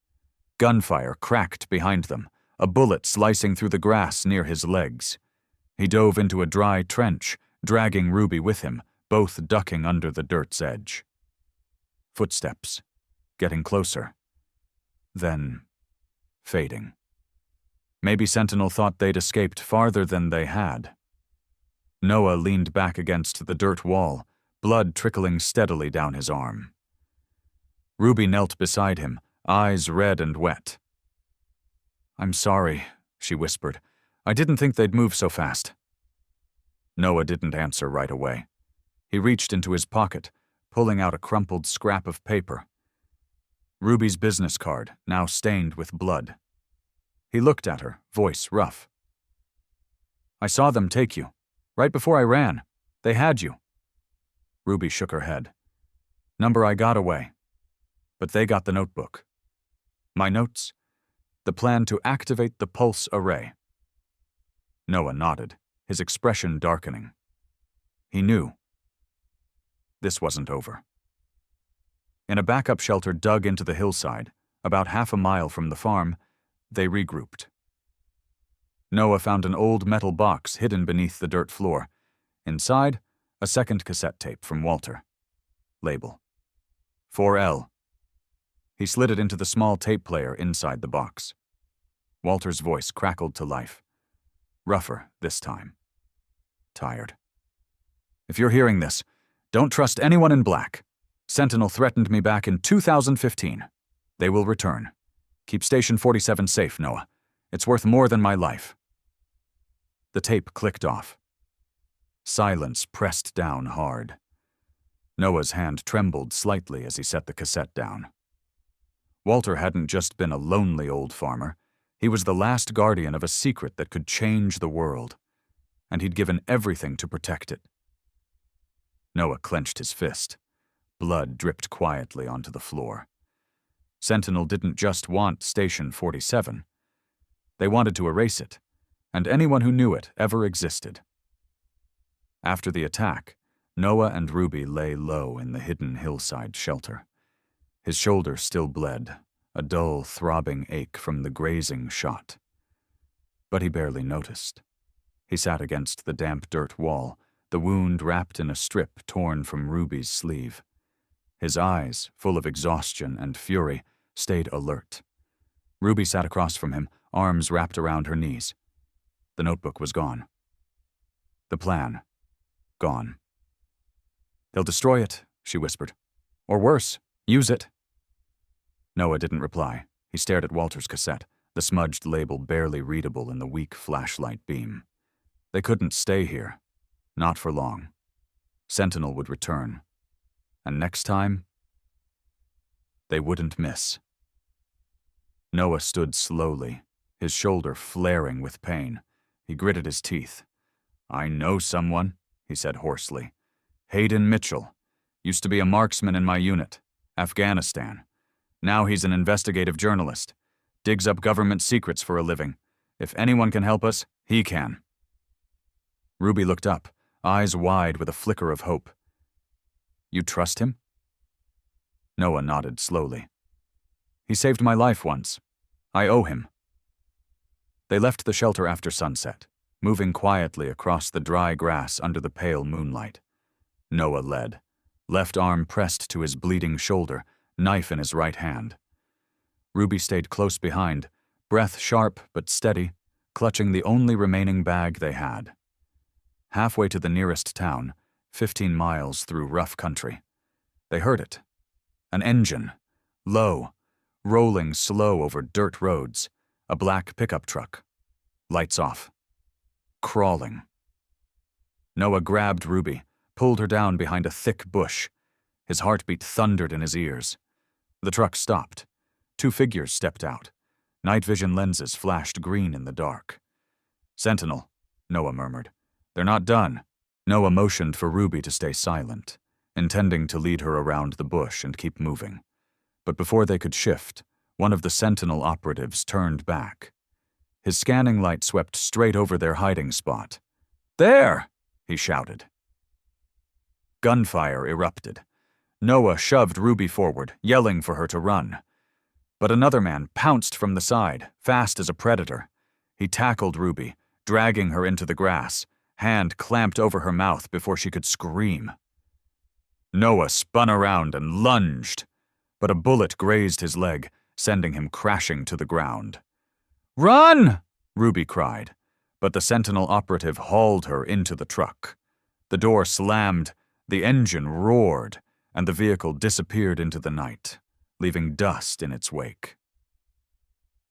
Gunfire cracked behind them, a bullet slicing through the grass near his legs. He dove into a dry trench, dragging Ruby with him, both ducking under the dirt's edge. Footsteps, getting closer. Then, fading. Maybe Sentinel thought they'd escaped farther than they had. Noah leaned back against the dirt wall, blood trickling steadily down his arm. Ruby knelt beside him, eyes red and wet. "I'm sorry," she whispered. "I didn't think they'd move so fast." Noah didn't answer right away. He reached into his pocket, pulling out a crumpled scrap of paper. Ruby's business card, now stained with blood. He looked at her, voice rough. "I saw them take you. Right before I ran. They had you." Ruby shook her head. "Number I got away. But they got the notebook." "My notes? The plan to activate the pulse array." Noah nodded, his expression darkening. He knew. This wasn't over. In a backup shelter dug into the hillside, about half a mile from the farm, they regrouped. Noah found an old metal box hidden beneath the dirt floor. Inside, a second cassette tape from Walter. Label: 4L. He slid it into the small tape player inside the box. Walter's voice crackled to life. Rougher this time. Tired. If you're hearing this, don't trust anyone in black. Sentinel threatened me back in 2015. They will return. Keep Station 47 safe, Noah. It's worth more than my life. The tape clicked off. Silence pressed down hard. Noah's hand trembled slightly as he set the cassette down. Walter hadn't just been a lonely old farmer. He was the last guardian of a secret that could change the world, and he'd given everything to protect it. Noah clenched his fist. Blood dripped quietly onto the floor. Sentinel didn't just want Station 47. They wanted to erase it, and anyone who knew it ever existed. After the attack, Noah and Ruby lay low in the hidden hillside shelter. His shoulder still bled, a dull, throbbing ache from the grazing shot. But he barely noticed. He sat against the damp dirt wall, the wound wrapped in a strip torn from Ruby's sleeve. His eyes, full of exhaustion and fury, stayed alert. Ruby sat across from him, arms wrapped around her knees. The notebook was gone. The plan, gone. "They'll destroy it," she whispered. "Or worse, use it." Noah didn't reply. He stared at Walter's cassette, the smudged label barely readable in the weak flashlight beam. They couldn't stay here. Not for long. Sentinel would return. And next time, they wouldn't miss. Noah stood slowly, his shoulder flaring with pain. He gritted his teeth. "I know someone," he said hoarsely. "Hayden Mitchell. Used to be a marksman in my unit. Afghanistan. Now he's an investigative journalist. Digs up government secrets for a living. If anyone can help us, he can." Ruby looked up, eyes wide with a flicker of hope. "You trust him?" Noah nodded slowly. "He saved my life once. I owe him." They left the shelter after sunset, moving quietly across the dry grass under the pale moonlight. Noah led, left arm pressed to his bleeding shoulder, knife in his right hand. Ruby stayed close behind, breath sharp but steady, clutching the only remaining bag they had. Halfway to the nearest town, 15 miles through rough country, they heard it. An engine, low, rolling slow over dirt roads, a black pickup truck. Lights off. Crawling. Noah grabbed Ruby, pulled her down behind a thick bush. His heartbeat thundered in his ears. The truck stopped. 2 figures stepped out. Night vision lenses flashed green in the dark. "Sentinel," Noah murmured. "They're not done." Noah motioned for Ruby to stay silent, intending to lead her around the bush and keep moving. But before they could shift, one of the Sentinel operatives turned back. His scanning light swept straight over their hiding spot. "There!" he shouted. Gunfire erupted. Noah shoved Ruby forward, yelling for her to run. But another man pounced from the side, fast as a predator. He tackled Ruby, dragging her into the grass, hand clamped over her mouth before she could scream. Noah spun around and lunged, but a bullet grazed his leg, sending him crashing to the ground. "Run!" Ruby cried, but the Sentinel operative hauled her into the truck. The door slammed, the engine roared, and the vehicle disappeared into the night, leaving dust in its wake.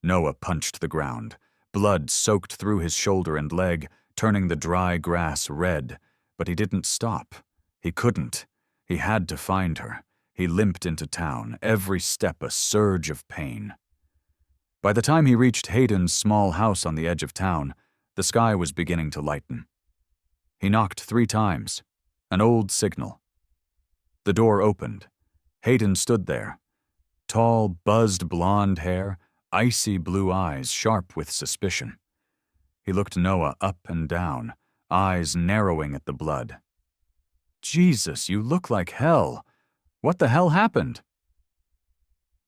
Noah punched the ground. Blood soaked through his shoulder and leg, turning the dry grass red, but he didn't stop. He couldn't. He had to find her. He limped into town, every step a surge of pain. By the time he reached Hayden's small house on the edge of town, the sky was beginning to lighten. He knocked 3 times, an old signal. The door opened. Hayden stood there. Tall, buzzed blonde hair, icy blue eyes sharp with suspicion. He looked Noah up and down, eyes narrowing at the blood. Jesus, you look like hell. What the hell happened?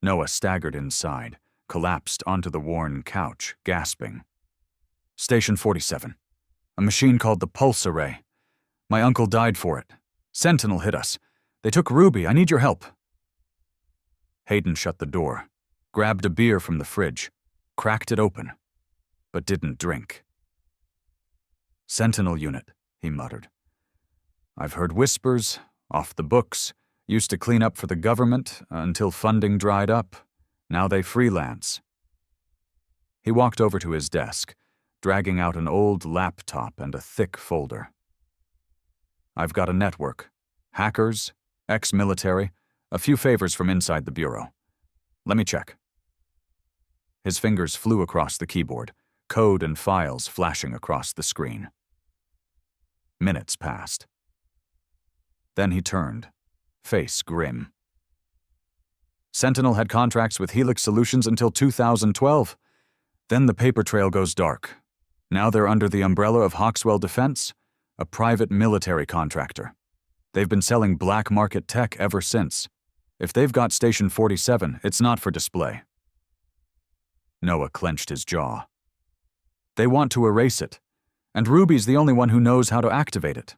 Noah staggered inside, collapsed onto the worn couch, gasping. Station 47. A machine called the pulse array. My uncle died for it. Sentinel hit us. They took Ruby. I need your help. Hayden shut the door, grabbed a beer from the fridge, cracked it open, but didn't drink. Sentinel unit, he muttered. I've heard whispers, off the books, used to clean up for the government until funding dried up. Now they freelance. He walked over to his desk, dragging out an old laptop and a thick folder. I've got a network. Hackers, ex-military, a few favors from inside the bureau. Let me check. His fingers flew across the keyboard, code and files flashing across the screen. Minutes passed. Then he turned, face grim. Sentinel had contracts with Helix Solutions until 2012. Then the paper trail goes dark. Now they're under the umbrella of Hawkswell Defense, a private military contractor. They've been selling black market tech ever since. If they've got Station 47, it's not for display. Noah clenched his jaw. They want to erase it, and Ruby's the only one who knows how to activate it.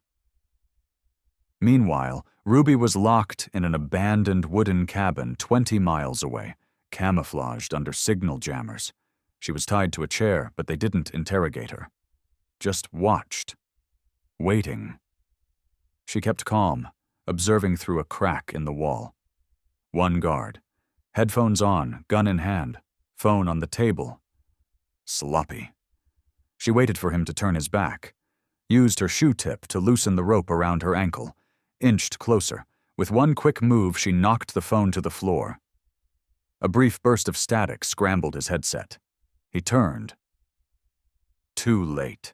Meanwhile, Ruby was locked in an abandoned wooden cabin 20 miles away, camouflaged under signal jammers. She was tied to a chair, but they didn't interrogate her. Just watched. Waiting. She kept calm, observing through a crack in the wall. One guard. Headphones on, gun in hand, phone on the table. Sloppy. She waited for him to turn his back, used her shoe tip to loosen the rope around her ankle, inched closer. With one quick move, she knocked the phone to the floor. A brief burst of static scrambled his headset. He turned. Too late.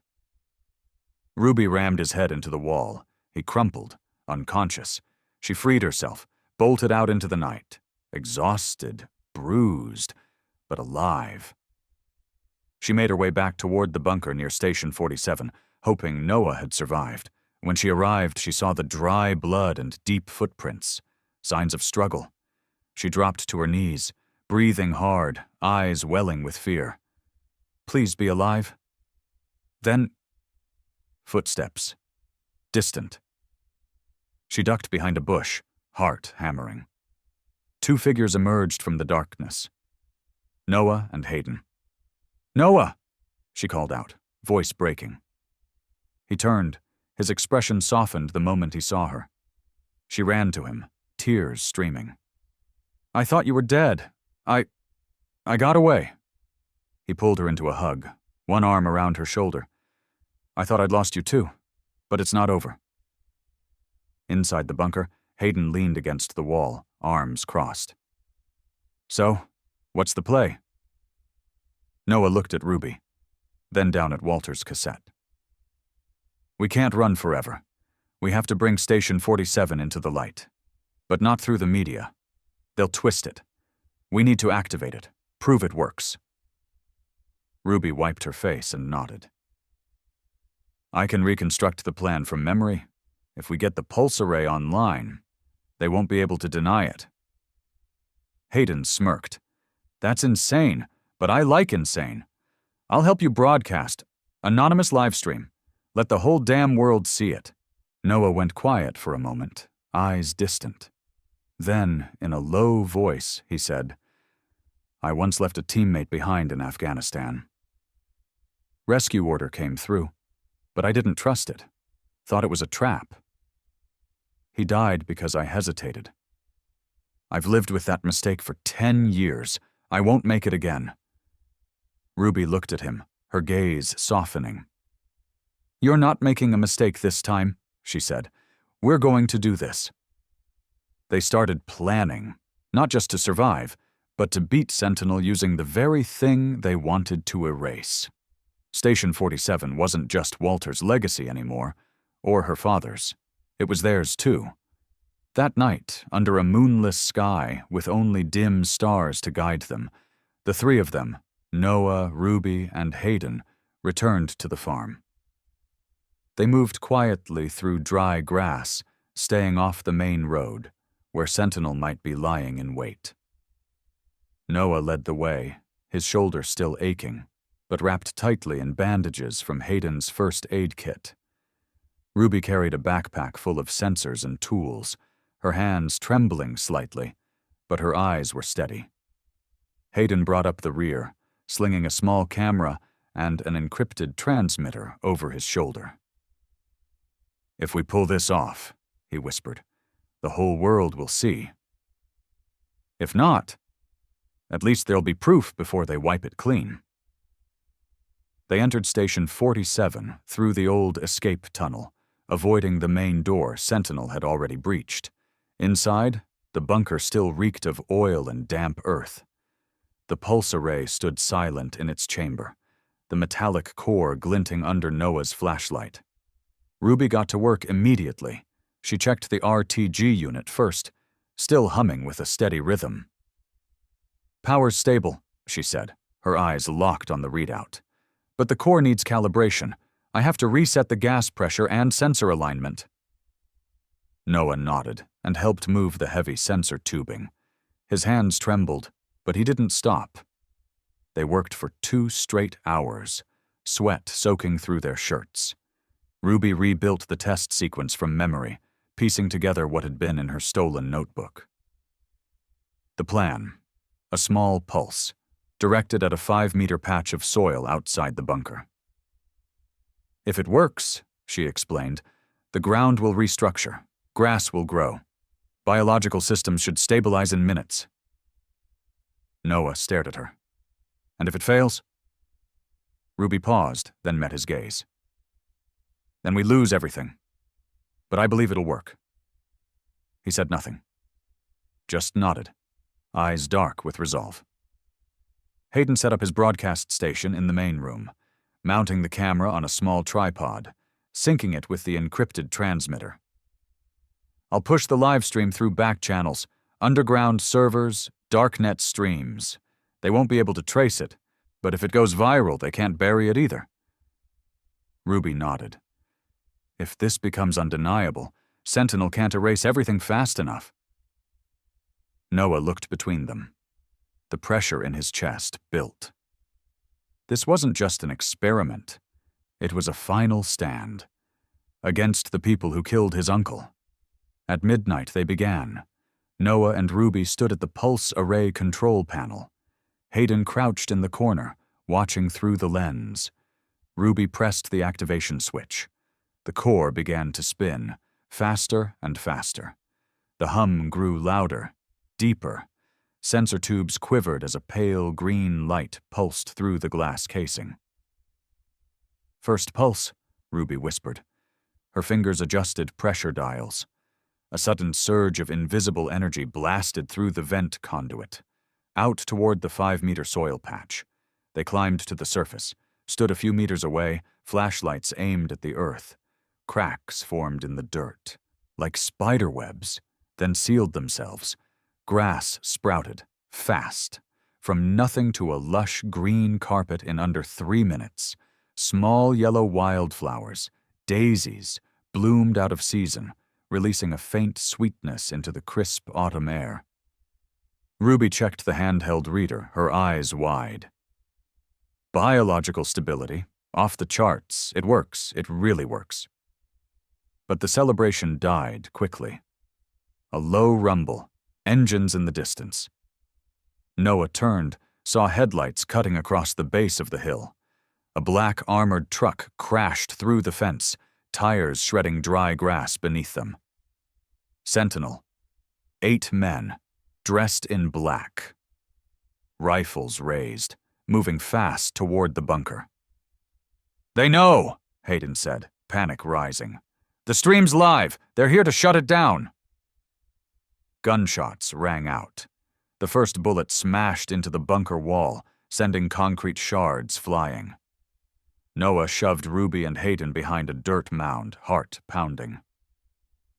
Ruby rammed his head into the wall. He crumpled, unconscious. She freed herself, bolted out into the night, exhausted, bruised, but alive. She made her way back toward the bunker near Station 47, hoping Noah had survived. When she arrived, she saw the dry blood and deep footprints, signs of struggle. She dropped to her knees, breathing hard, eyes welling with fear. Please be alive. Then, footsteps. Distant. She ducked behind a bush, heart hammering. Two figures emerged from the darkness. Noah and Hayden. Noah! She called out, voice breaking. He turned, his expression softened the moment he saw her. She ran to him, tears streaming. I thought you were dead. I got away. He pulled her into a hug, one arm around her shoulder. I thought I'd lost you too, but it's not over. Inside the bunker, Hayden leaned against the wall, arms crossed. So, what's the play? Noah looked at Ruby, then down at Walter's cassette. We can't run forever. We have to bring Station 47 into the light. But not through the media. They'll twist it. We need to activate it, prove it works. Ruby wiped her face and nodded. I can reconstruct the plan from memory. If we get the pulse array online, they won't be able to deny it. Hayden smirked. That's insane, but I like insane. I'll help you broadcast. Anonymous livestream. Let the whole damn world see it. Noah went quiet for a moment, eyes distant. Then, in a low voice, he said, I once left a teammate behind in Afghanistan. Rescue order came through, but I didn't trust it. Thought it was a trap. He died because I hesitated. I've lived with that mistake for 10 years. I won't make it again. Ruby looked at him, her gaze softening. You're not making a mistake this time, she said. We're going to do this. They started planning, not just to survive, but to beat Sentinel using the very thing they wanted to erase. Station 47 wasn't just Walter's legacy anymore, or her father's. It was theirs too. That night, under a moonless sky with only dim stars to guide them, the three of them, Noah, Ruby, and Hayden, returned to the farm. They moved quietly through dry grass, staying off the main road, where Sentinel might be lying in wait. Noah led the way, his shoulder still aching, but wrapped tightly in bandages from Hayden's first aid kit. Ruby carried a backpack full of sensors and tools, her hands trembling slightly, but her eyes were steady. Hayden brought up the rear, slinging a small camera and an encrypted transmitter over his shoulder. "If we pull this off," he whispered, "the whole world will see. If not, at least there'll be proof before they wipe it clean." They entered Station 47 through the old escape tunnel, avoiding the main door Sentinel had already breached. Inside, the bunker still reeked of oil and damp earth. The pulse array stood silent in its chamber, the metallic core glinting under Noah's flashlight. Ruby got to work immediately. She checked the RTG unit first, still humming with a steady rhythm. "Power's stable," she said, her eyes locked on the readout. "But the core needs calibration. I have to reset the gas pressure and sensor alignment." Noah nodded and helped move the heavy sensor tubing. His hands trembled, but he didn't stop. They worked for 2 straight hours, sweat soaking through their shirts. Ruby rebuilt the test sequence from memory, piecing together what had been in her stolen notebook. The plan: a small pulse, directed at a 5-meter patch of soil outside the bunker. "If it works," she explained, "the ground will restructure, grass will grow. Biological systems should stabilize in minutes." Noah stared at her. "And if it fails?" Ruby paused, then met his gaze. "Then we lose everything. But I believe it'll work." He said nothing, just nodded, eyes dark with resolve. Hayden set up his broadcast station in the main room, mounting the camera on a small tripod, syncing it with the encrypted transmitter. "I'll push the live stream through back channels, underground servers, darknet streams. They won't be able to trace it, but if it goes viral, they can't bury it either." Ruby nodded. "If this becomes undeniable, Sentinel can't erase everything fast enough." Noah looked between them. The pressure in his chest built. This wasn't just an experiment. It was a final stand. Against the people who killed his uncle. At midnight they began. Noah and Ruby stood at the pulse array control panel. Hayden crouched in the corner, watching through the lens. Ruby pressed the activation switch. The core began to spin, faster and faster. The hum grew louder, deeper. Sensor tubes quivered as a pale green light pulsed through the glass casing. "First pulse," Ruby whispered. Her fingers adjusted pressure dials. A sudden surge of invisible energy blasted through the vent conduit, out toward the 5-meter soil patch. They climbed to the surface, stood a few meters away, flashlights aimed at the earth. Cracks formed in the dirt, like spider webs, then sealed themselves. Grass sprouted, fast, from nothing to a lush green carpet in under 3 minutes. Small yellow wildflowers, daisies, bloomed out of season, releasing a faint sweetness into the crisp autumn air. Ruby checked the handheld reader, her eyes wide. "Biological stability, off the charts. It works. It really works." But the celebration died quickly. A low rumble, engines in the distance. Noah turned, saw headlights cutting across the base of the hill. A black armored truck crashed through the fence, tires shredding dry grass beneath them. Sentinel. 8 men, dressed in black. Rifles raised, moving fast toward the bunker. "They know," Hayden said, panic rising. "The stream's live. They're here to shut it down." Gunshots rang out. The first bullet smashed into the bunker wall, sending concrete shards flying. Noah shoved Ruby and Hayden behind a dirt mound, heart pounding.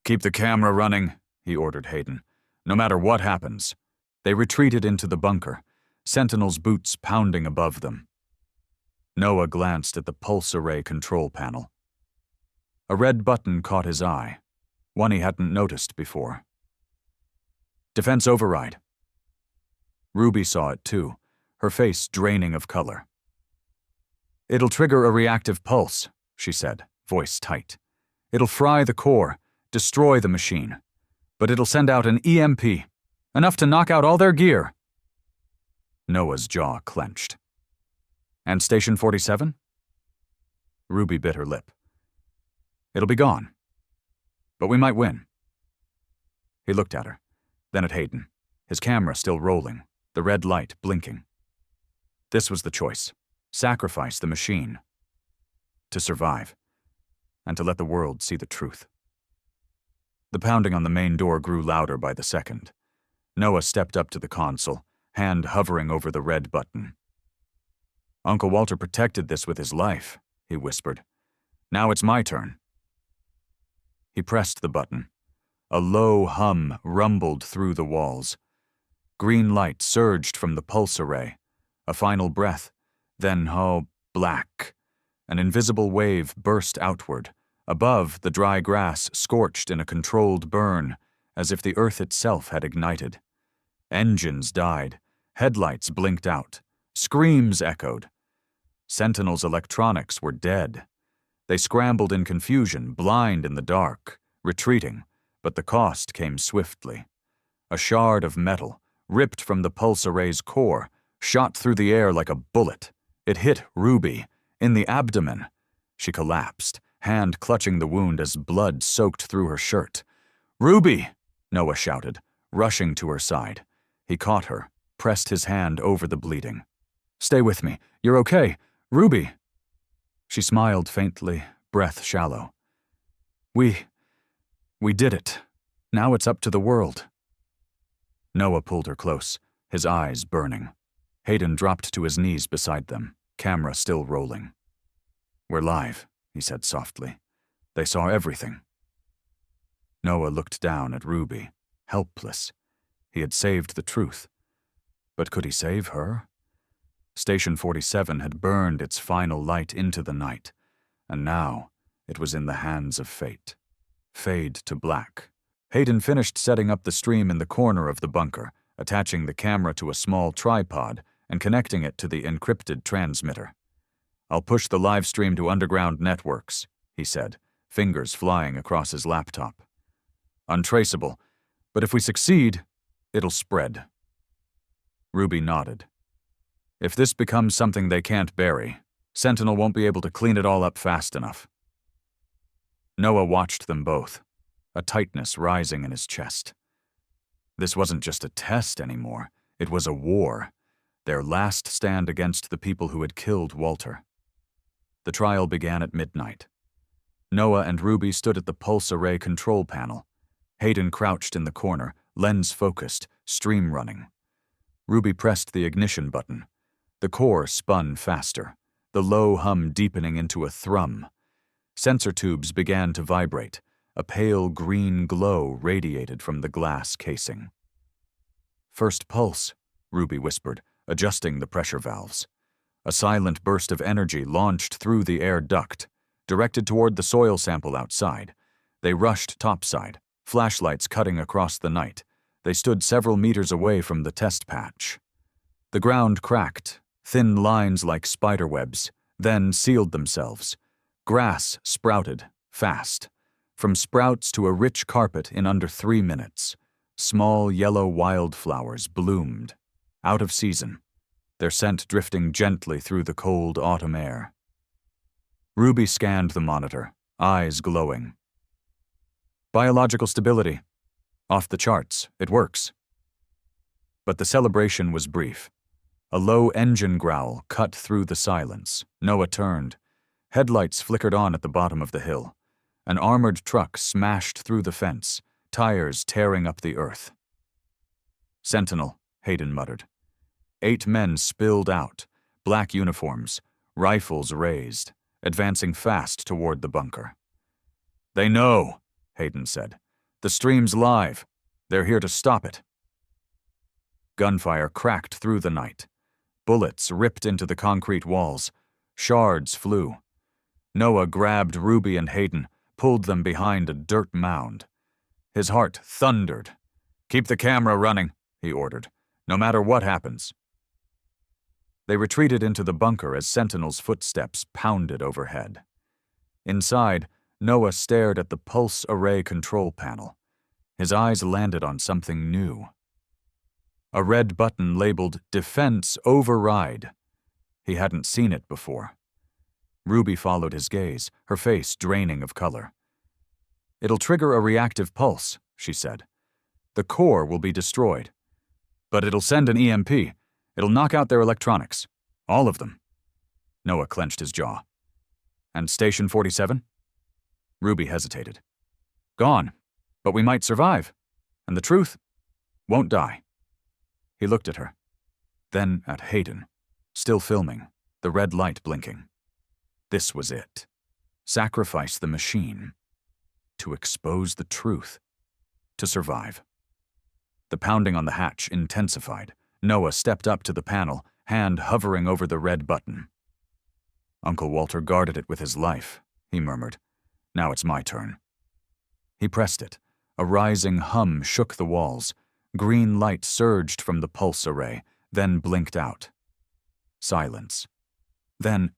"Keep the camera running," he ordered Hayden. "No matter what happens." They retreated into the bunker, Sentinel's boots pounding above them. Noah glanced at the pulse array control panel. A red button caught his eye. one he hadn't noticed before. Defense override. Ruby saw it too, her face draining of color. It'll trigger a reactive pulse, she said, voice tight. It'll fry the core, destroy the machine. But it'll send out an EMP, enough to knock out all their gear. Noah's jaw clenched. And Station 47? Ruby bit her lip. It'll be gone. But we might win. He looked at her, then at Hayden, his camera still rolling, the red light blinking. This was the choice. Sacrifice the machine. To survive. And to let the world see the truth. The pounding on the main door grew louder by the second. Noah stepped up to the console, hand hovering over the red button. Uncle Walter protected this with his life, he whispered. Now it's my turn. He pressed the button. A low hum rumbled through the walls. Green light surged from the pulse array. A final breath. Then, black. An invisible wave burst outward. Above, the dry grass scorched in a controlled burn, as if the earth itself had ignited. Engines died. Headlights blinked out. Screams echoed. Sentinel's electronics were dead. They scrambled in confusion, blind in the dark, retreating, but the cost came swiftly. A shard of metal, ripped from the pulse array's core, shot through the air like a bullet. It hit Ruby, in the abdomen. She collapsed, hand clutching the wound as blood soaked through her shirt. "Ruby!" Noah shouted, rushing to her side. He caught her, pressed his hand over the bleeding. "Stay with me. You're okay. Ruby!" She smiled faintly, breath shallow. We did it. Now it's up to the world." Noah pulled her close, his eyes burning. Hayden dropped to his knees beside them, camera still rolling. "We're live," he said softly. "They saw everything." Noah looked down at Ruby, helpless. He had saved the truth. But could he save her? Station 47 had burned its final light into the night, and now it was in the hands of fate. Fade to black. Hayden finished setting up the stream in the corner of the bunker, attaching the camera to a small tripod and connecting it to the encrypted transmitter. "I'll push the live stream to underground networks," he said, fingers flying across his laptop. "Untraceable, but if we succeed, it'll spread." Ruby nodded. "If this becomes something they can't bury, Sentinel won't be able to clean it all up fast enough." Noah watched them both, a tightness rising in his chest. This wasn't just a test anymore. It was a war, their last stand against the people who had killed Walter. The trial began at midnight. Noah and Ruby stood at the pulse array control panel. Hayden crouched in the corner, lens focused, stream running. Ruby pressed the ignition button. The core spun faster, the low hum deepening into a thrum. Sensor tubes began to vibrate. A pale green glow radiated from the glass casing. "First pulse," Ruby whispered, adjusting the pressure valves. A silent burst of energy launched through the air duct, directed toward the soil sample outside. They rushed topside, flashlights cutting across the night. They stood several meters away from the test patch. The ground cracked, thin lines like spiderwebs, then sealed themselves. Grass sprouted, fast. From sprouts to a rich carpet in under 3 minutes. Small yellow wildflowers bloomed, out of season, their scent drifting gently through the cold autumn air. Ruby scanned the monitor, eyes glowing. "Biological stability. Off the charts. It works." But the celebration was brief. A low engine growl cut through the silence. Noah turned. Headlights flickered on at the bottom of the hill. An armored truck smashed through the fence, tires tearing up the earth. "Sentinel," Hayden muttered. 8 men spilled out, black uniforms, rifles raised, advancing fast toward the bunker. "They know," Hayden said. "The stream's live. They're here to stop it." Gunfire cracked through the night. Bullets ripped into the concrete walls. Shards flew. Noah grabbed Ruby and Hayden, pulled them behind a dirt mound. His heart thundered. "Keep the camera running," he ordered, "no matter what happens." They retreated into the bunker as Sentinel's footsteps pounded overhead. Inside, Noah stared at the pulse array control panel. His eyes landed on something new. A red button labeled Defense Override. He hadn't seen it before. Ruby followed his gaze, her face draining of color. "It'll trigger a reactive pulse," she said. "The core will be destroyed. But it'll send an EMP. It'll knock out their electronics. All of them." Noah clenched his jaw. "And Station 47? Ruby hesitated. "Gone. But we might survive. And the truth won't die." He looked at her. Then at Hayden, still filming, the red light blinking. This was it. Sacrifice the machine. To expose the truth. To survive. The pounding on the hatch intensified. Noah stepped up to the panel, hand hovering over the red button. "Uncle Walter guarded it with his life," he murmured. "Now it's my turn." He pressed it. A rising hum shook the walls. Green light surged from the pulse array, then blinked out. Silence. Then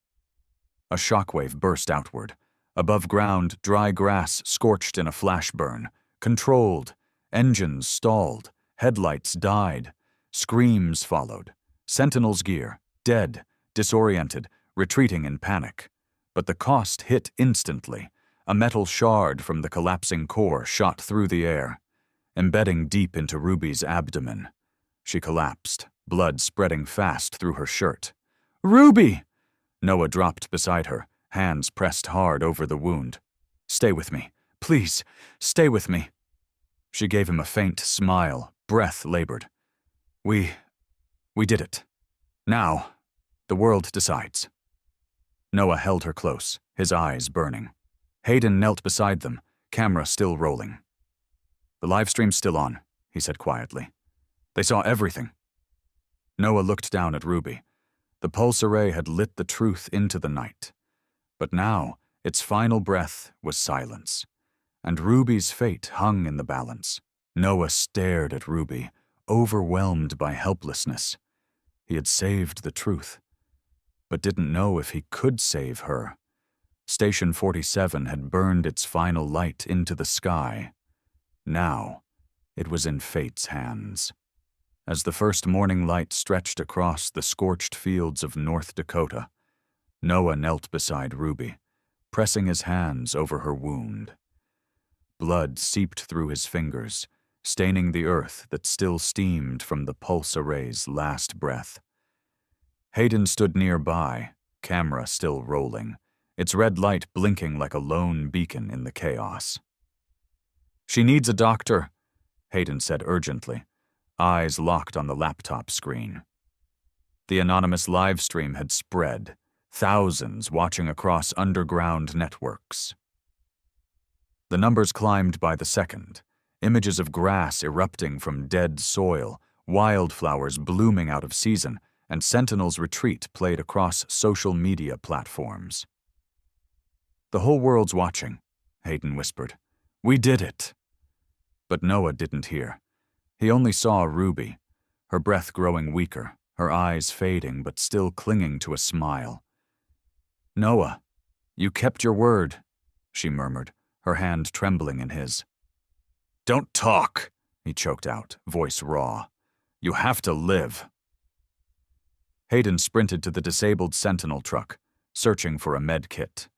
a shockwave burst outward. Above ground, dry grass scorched in a flash burn. Controlled. Engines stalled. Headlights died. Screams followed. Sentinel's gear, dead, disoriented, retreating in panic. But the cost hit instantly. A metal shard from the collapsing core shot through the air, embedding deep into Ruby's abdomen. She collapsed, blood spreading fast through her shirt. "Ruby!" Noah dropped beside her, hands pressed hard over the wound. "Stay with me. Please, stay with me." She gave him a faint smile, breath labored. We did it. Now, the world decides." Noah held her close, his eyes burning. Hayden knelt beside them, camera still rolling. "The live stream's still on," he said quietly. "They saw everything." Noah looked down at Ruby. The pulse array had lit the truth into the night. But now, its final breath was silence. And Ruby's fate hung in the balance. Noah stared at Ruby, overwhelmed by helplessness. He had saved the truth, but didn't know if he could save her. Station 47 had burned its final light into the sky. Now, it was in fate's hands. As the first morning light stretched across the scorched fields of North Dakota, Noah knelt beside Ruby, pressing his hands over her wound. Blood seeped through his fingers, staining the earth that still steamed from the pulse array's last breath. Hayden stood nearby, camera still rolling, its red light blinking like a lone beacon in the chaos. "She needs a doctor," Hayden said urgently, eyes locked on the laptop screen. The anonymous live stream had spread, thousands watching across underground networks. The numbers climbed by the second, images of grass erupting from dead soil, wildflowers blooming out of season, and Sentinel's retreat played across social media platforms. "The whole world's watching," Hayden whispered. "We did it." But Noah didn't hear. He only saw Ruby, her breath growing weaker, her eyes fading but still clinging to a smile. "Noah, you kept your word," she murmured, her hand trembling in his. "Don't talk," he choked out, voice raw. "You have to live." Hayden sprinted to the disabled Sentinel truck, searching for a med kit.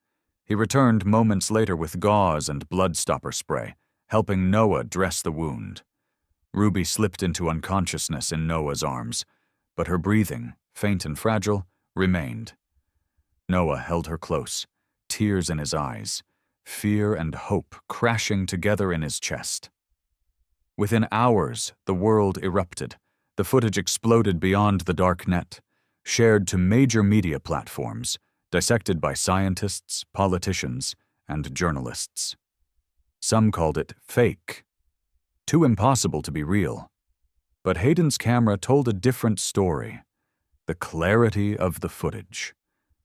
He returned moments later with gauze and blood stopper spray, helping Noah dress the wound. Ruby slipped into unconsciousness in Noah's arms, but her breathing, faint and fragile, remained. Noah held her close, tears in his eyes, fear and hope crashing together in his chest. Within hours, the world erupted. The footage exploded beyond the dark net, shared to major media platforms, dissected by scientists, politicians, and journalists. Some called it fake, too impossible to be real. But Hayden's camera told a different story. The clarity of the footage,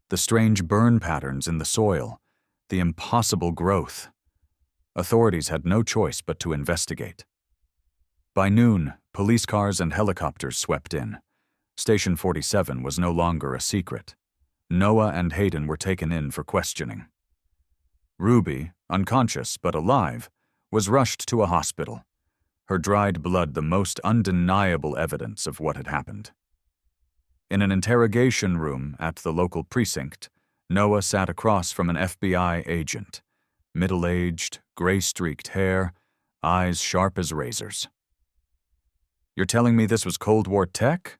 the strange burn patterns in the soil, the impossible growth. Authorities had no choice but to investigate. By noon, police cars and helicopters swept in. Station 47 was no longer a secret. Noah and Hayden were taken in for questioning. Ruby, unconscious but alive, was rushed to a hospital, her dried blood the most undeniable evidence of what had happened. In an interrogation room at the local precinct, Noah sat across from an FBI agent, middle-aged, gray-streaked hair, eyes sharp as razors. "You're telling me this was Cold War tech?"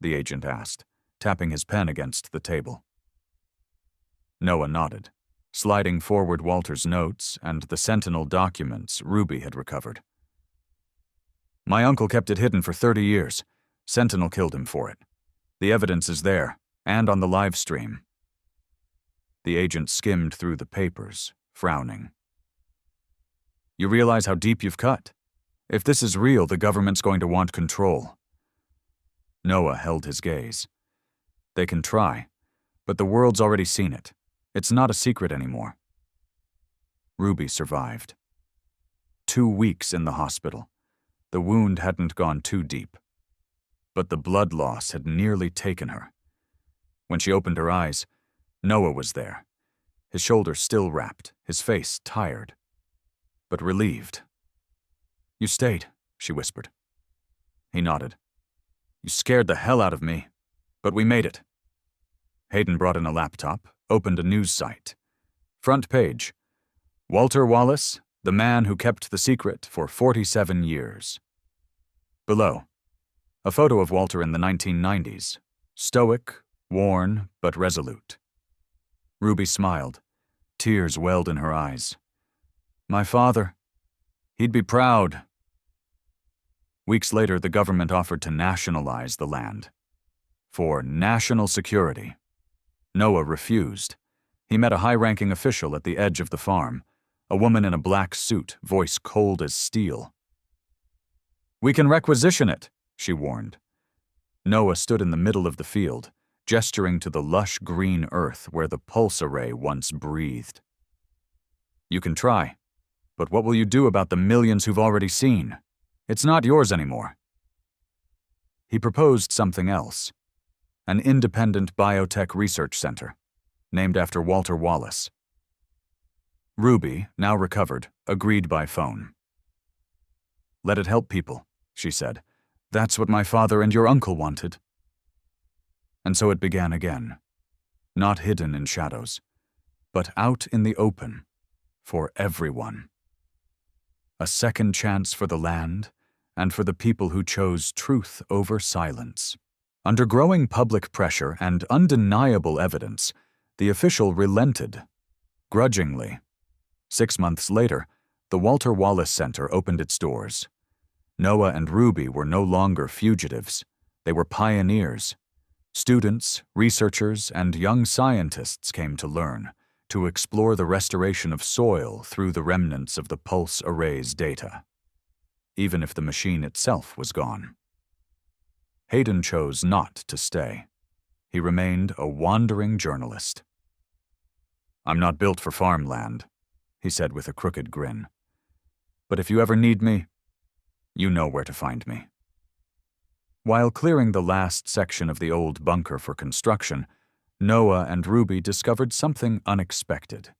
the agent asked, tapping his pen against the table. Noah nodded, sliding forward Walter's notes and the Sentinel documents Ruby had recovered. "My uncle kept it hidden for 30 years. Sentinel killed him for it. The evidence is there, and on the live stream." The agent skimmed through the papers, frowning. "You realize how deep you've cut? If this is real, the government's going to want control." Noah held his gaze. "They can try, but the world's already seen it. It's not a secret anymore." Ruby survived. 2 weeks in the hospital. The wound hadn't gone too deep, but the blood loss had nearly taken her. When she opened her eyes, Noah was there, his shoulders still wrapped, his face tired, but relieved. "You stayed," she whispered. He nodded. "You scared the hell out of me, but we made it." Hayden brought in a laptop, opened a news site. Front page: Walter Wallace, the man who kept the secret for 47 years. Below, a photo of Walter in the 1990s, stoic, worn, but resolute. Ruby smiled. Tears welled in her eyes. "My father. He'd be proud." Weeks later, the government offered to nationalize the land. For national security. Noah refused. He met a high-ranking official at the edge of the farm, a woman in a black suit, voice cold as steel. "We can requisition it," she warned. Noah stood in the middle of the field, gesturing to the lush green earth where the pulse array once breathed. "You can try, but what will you do about the millions who've already seen? It's not yours anymore." He proposed something else. An independent biotech research center, named after Walter Wallace. Ruby, now recovered, agreed by phone. "Let it help people," she said. "That's what my father and your uncle wanted." And so it began again, not hidden in shadows, but out in the open, for everyone. A second chance for the land, and for the people who chose truth over silence. Under growing public pressure and undeniable evidence, the official relented, grudgingly. 6 months later, the Walter Wallace Center opened its doors. Noah and Ruby were no longer fugitives. They were pioneers. Students, researchers, and young scientists came to learn, to explore the restoration of soil through the remnants of the pulse array's data, even if the machine itself was gone. Hayden chose not to stay. He remained a wandering journalist. "I'm not built for farmland," he said with a crooked grin. "But if you ever need me, you know where to find me." While clearing the last section of the old bunker for construction, Noah and Ruby discovered something unexpected.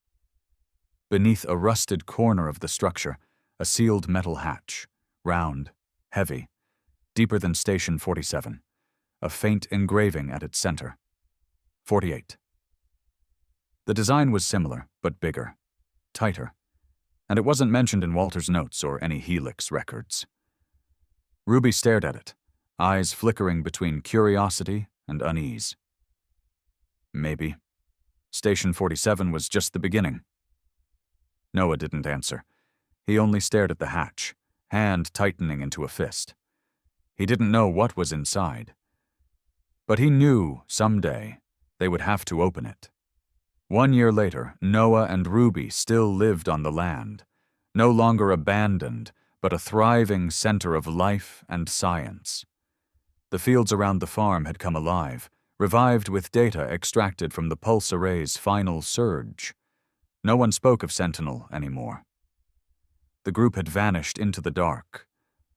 Beneath a rusted corner of the structure, a sealed metal hatch, round, heavy, deeper than Station 47, a faint engraving at its center. 48. The design was similar, but bigger, tighter, and it wasn't mentioned in Walter's notes or any Helix records. Ruby stared at it, eyes flickering between curiosity and unease. Maybe. Station 47 was just the beginning. Noah didn't answer. He only stared at the hatch, hand tightening into a fist. He didn't know what was inside. But he knew, someday, they would have to open it. 1 year later, Noah and Ruby still lived on the land, no longer abandoned, but a thriving center of life and science. The fields around the farm had come alive, revived with data extracted from the pulse array's final surge. No one spoke of Sentinel anymore. The group had vanished into the dark,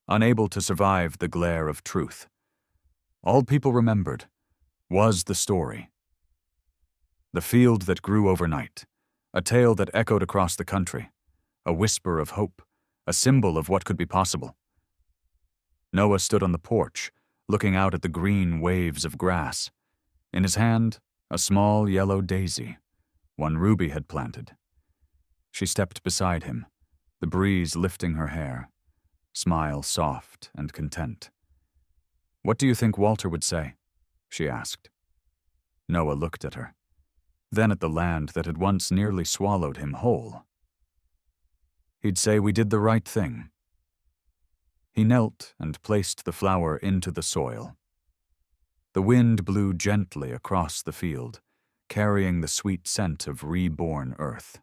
unable to survive the glare of truth. All people remembered was the story. The field that grew overnight, a tale that echoed across the country, a whisper of hope, a symbol of what could be possible. Noah stood on the porch, looking out at the green waves of grass. In his hand, a small yellow daisy, one Ruby had planted. She stepped beside him, the breeze lifting her hair, smile soft and content. "What do you think Walter would say?" she asked. Noah looked at her, then at the land that had once nearly swallowed him whole. "He'd say we did the right thing." He knelt and placed the flower into the soil. The wind blew gently across the field, carrying the sweet scent of reborn earth.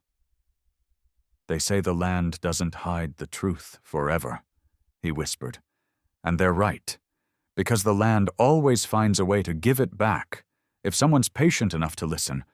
"They say the land doesn't hide the truth forever," he whispered. "And they're right, because the land always finds a way to give it back if someone's patient enough to listen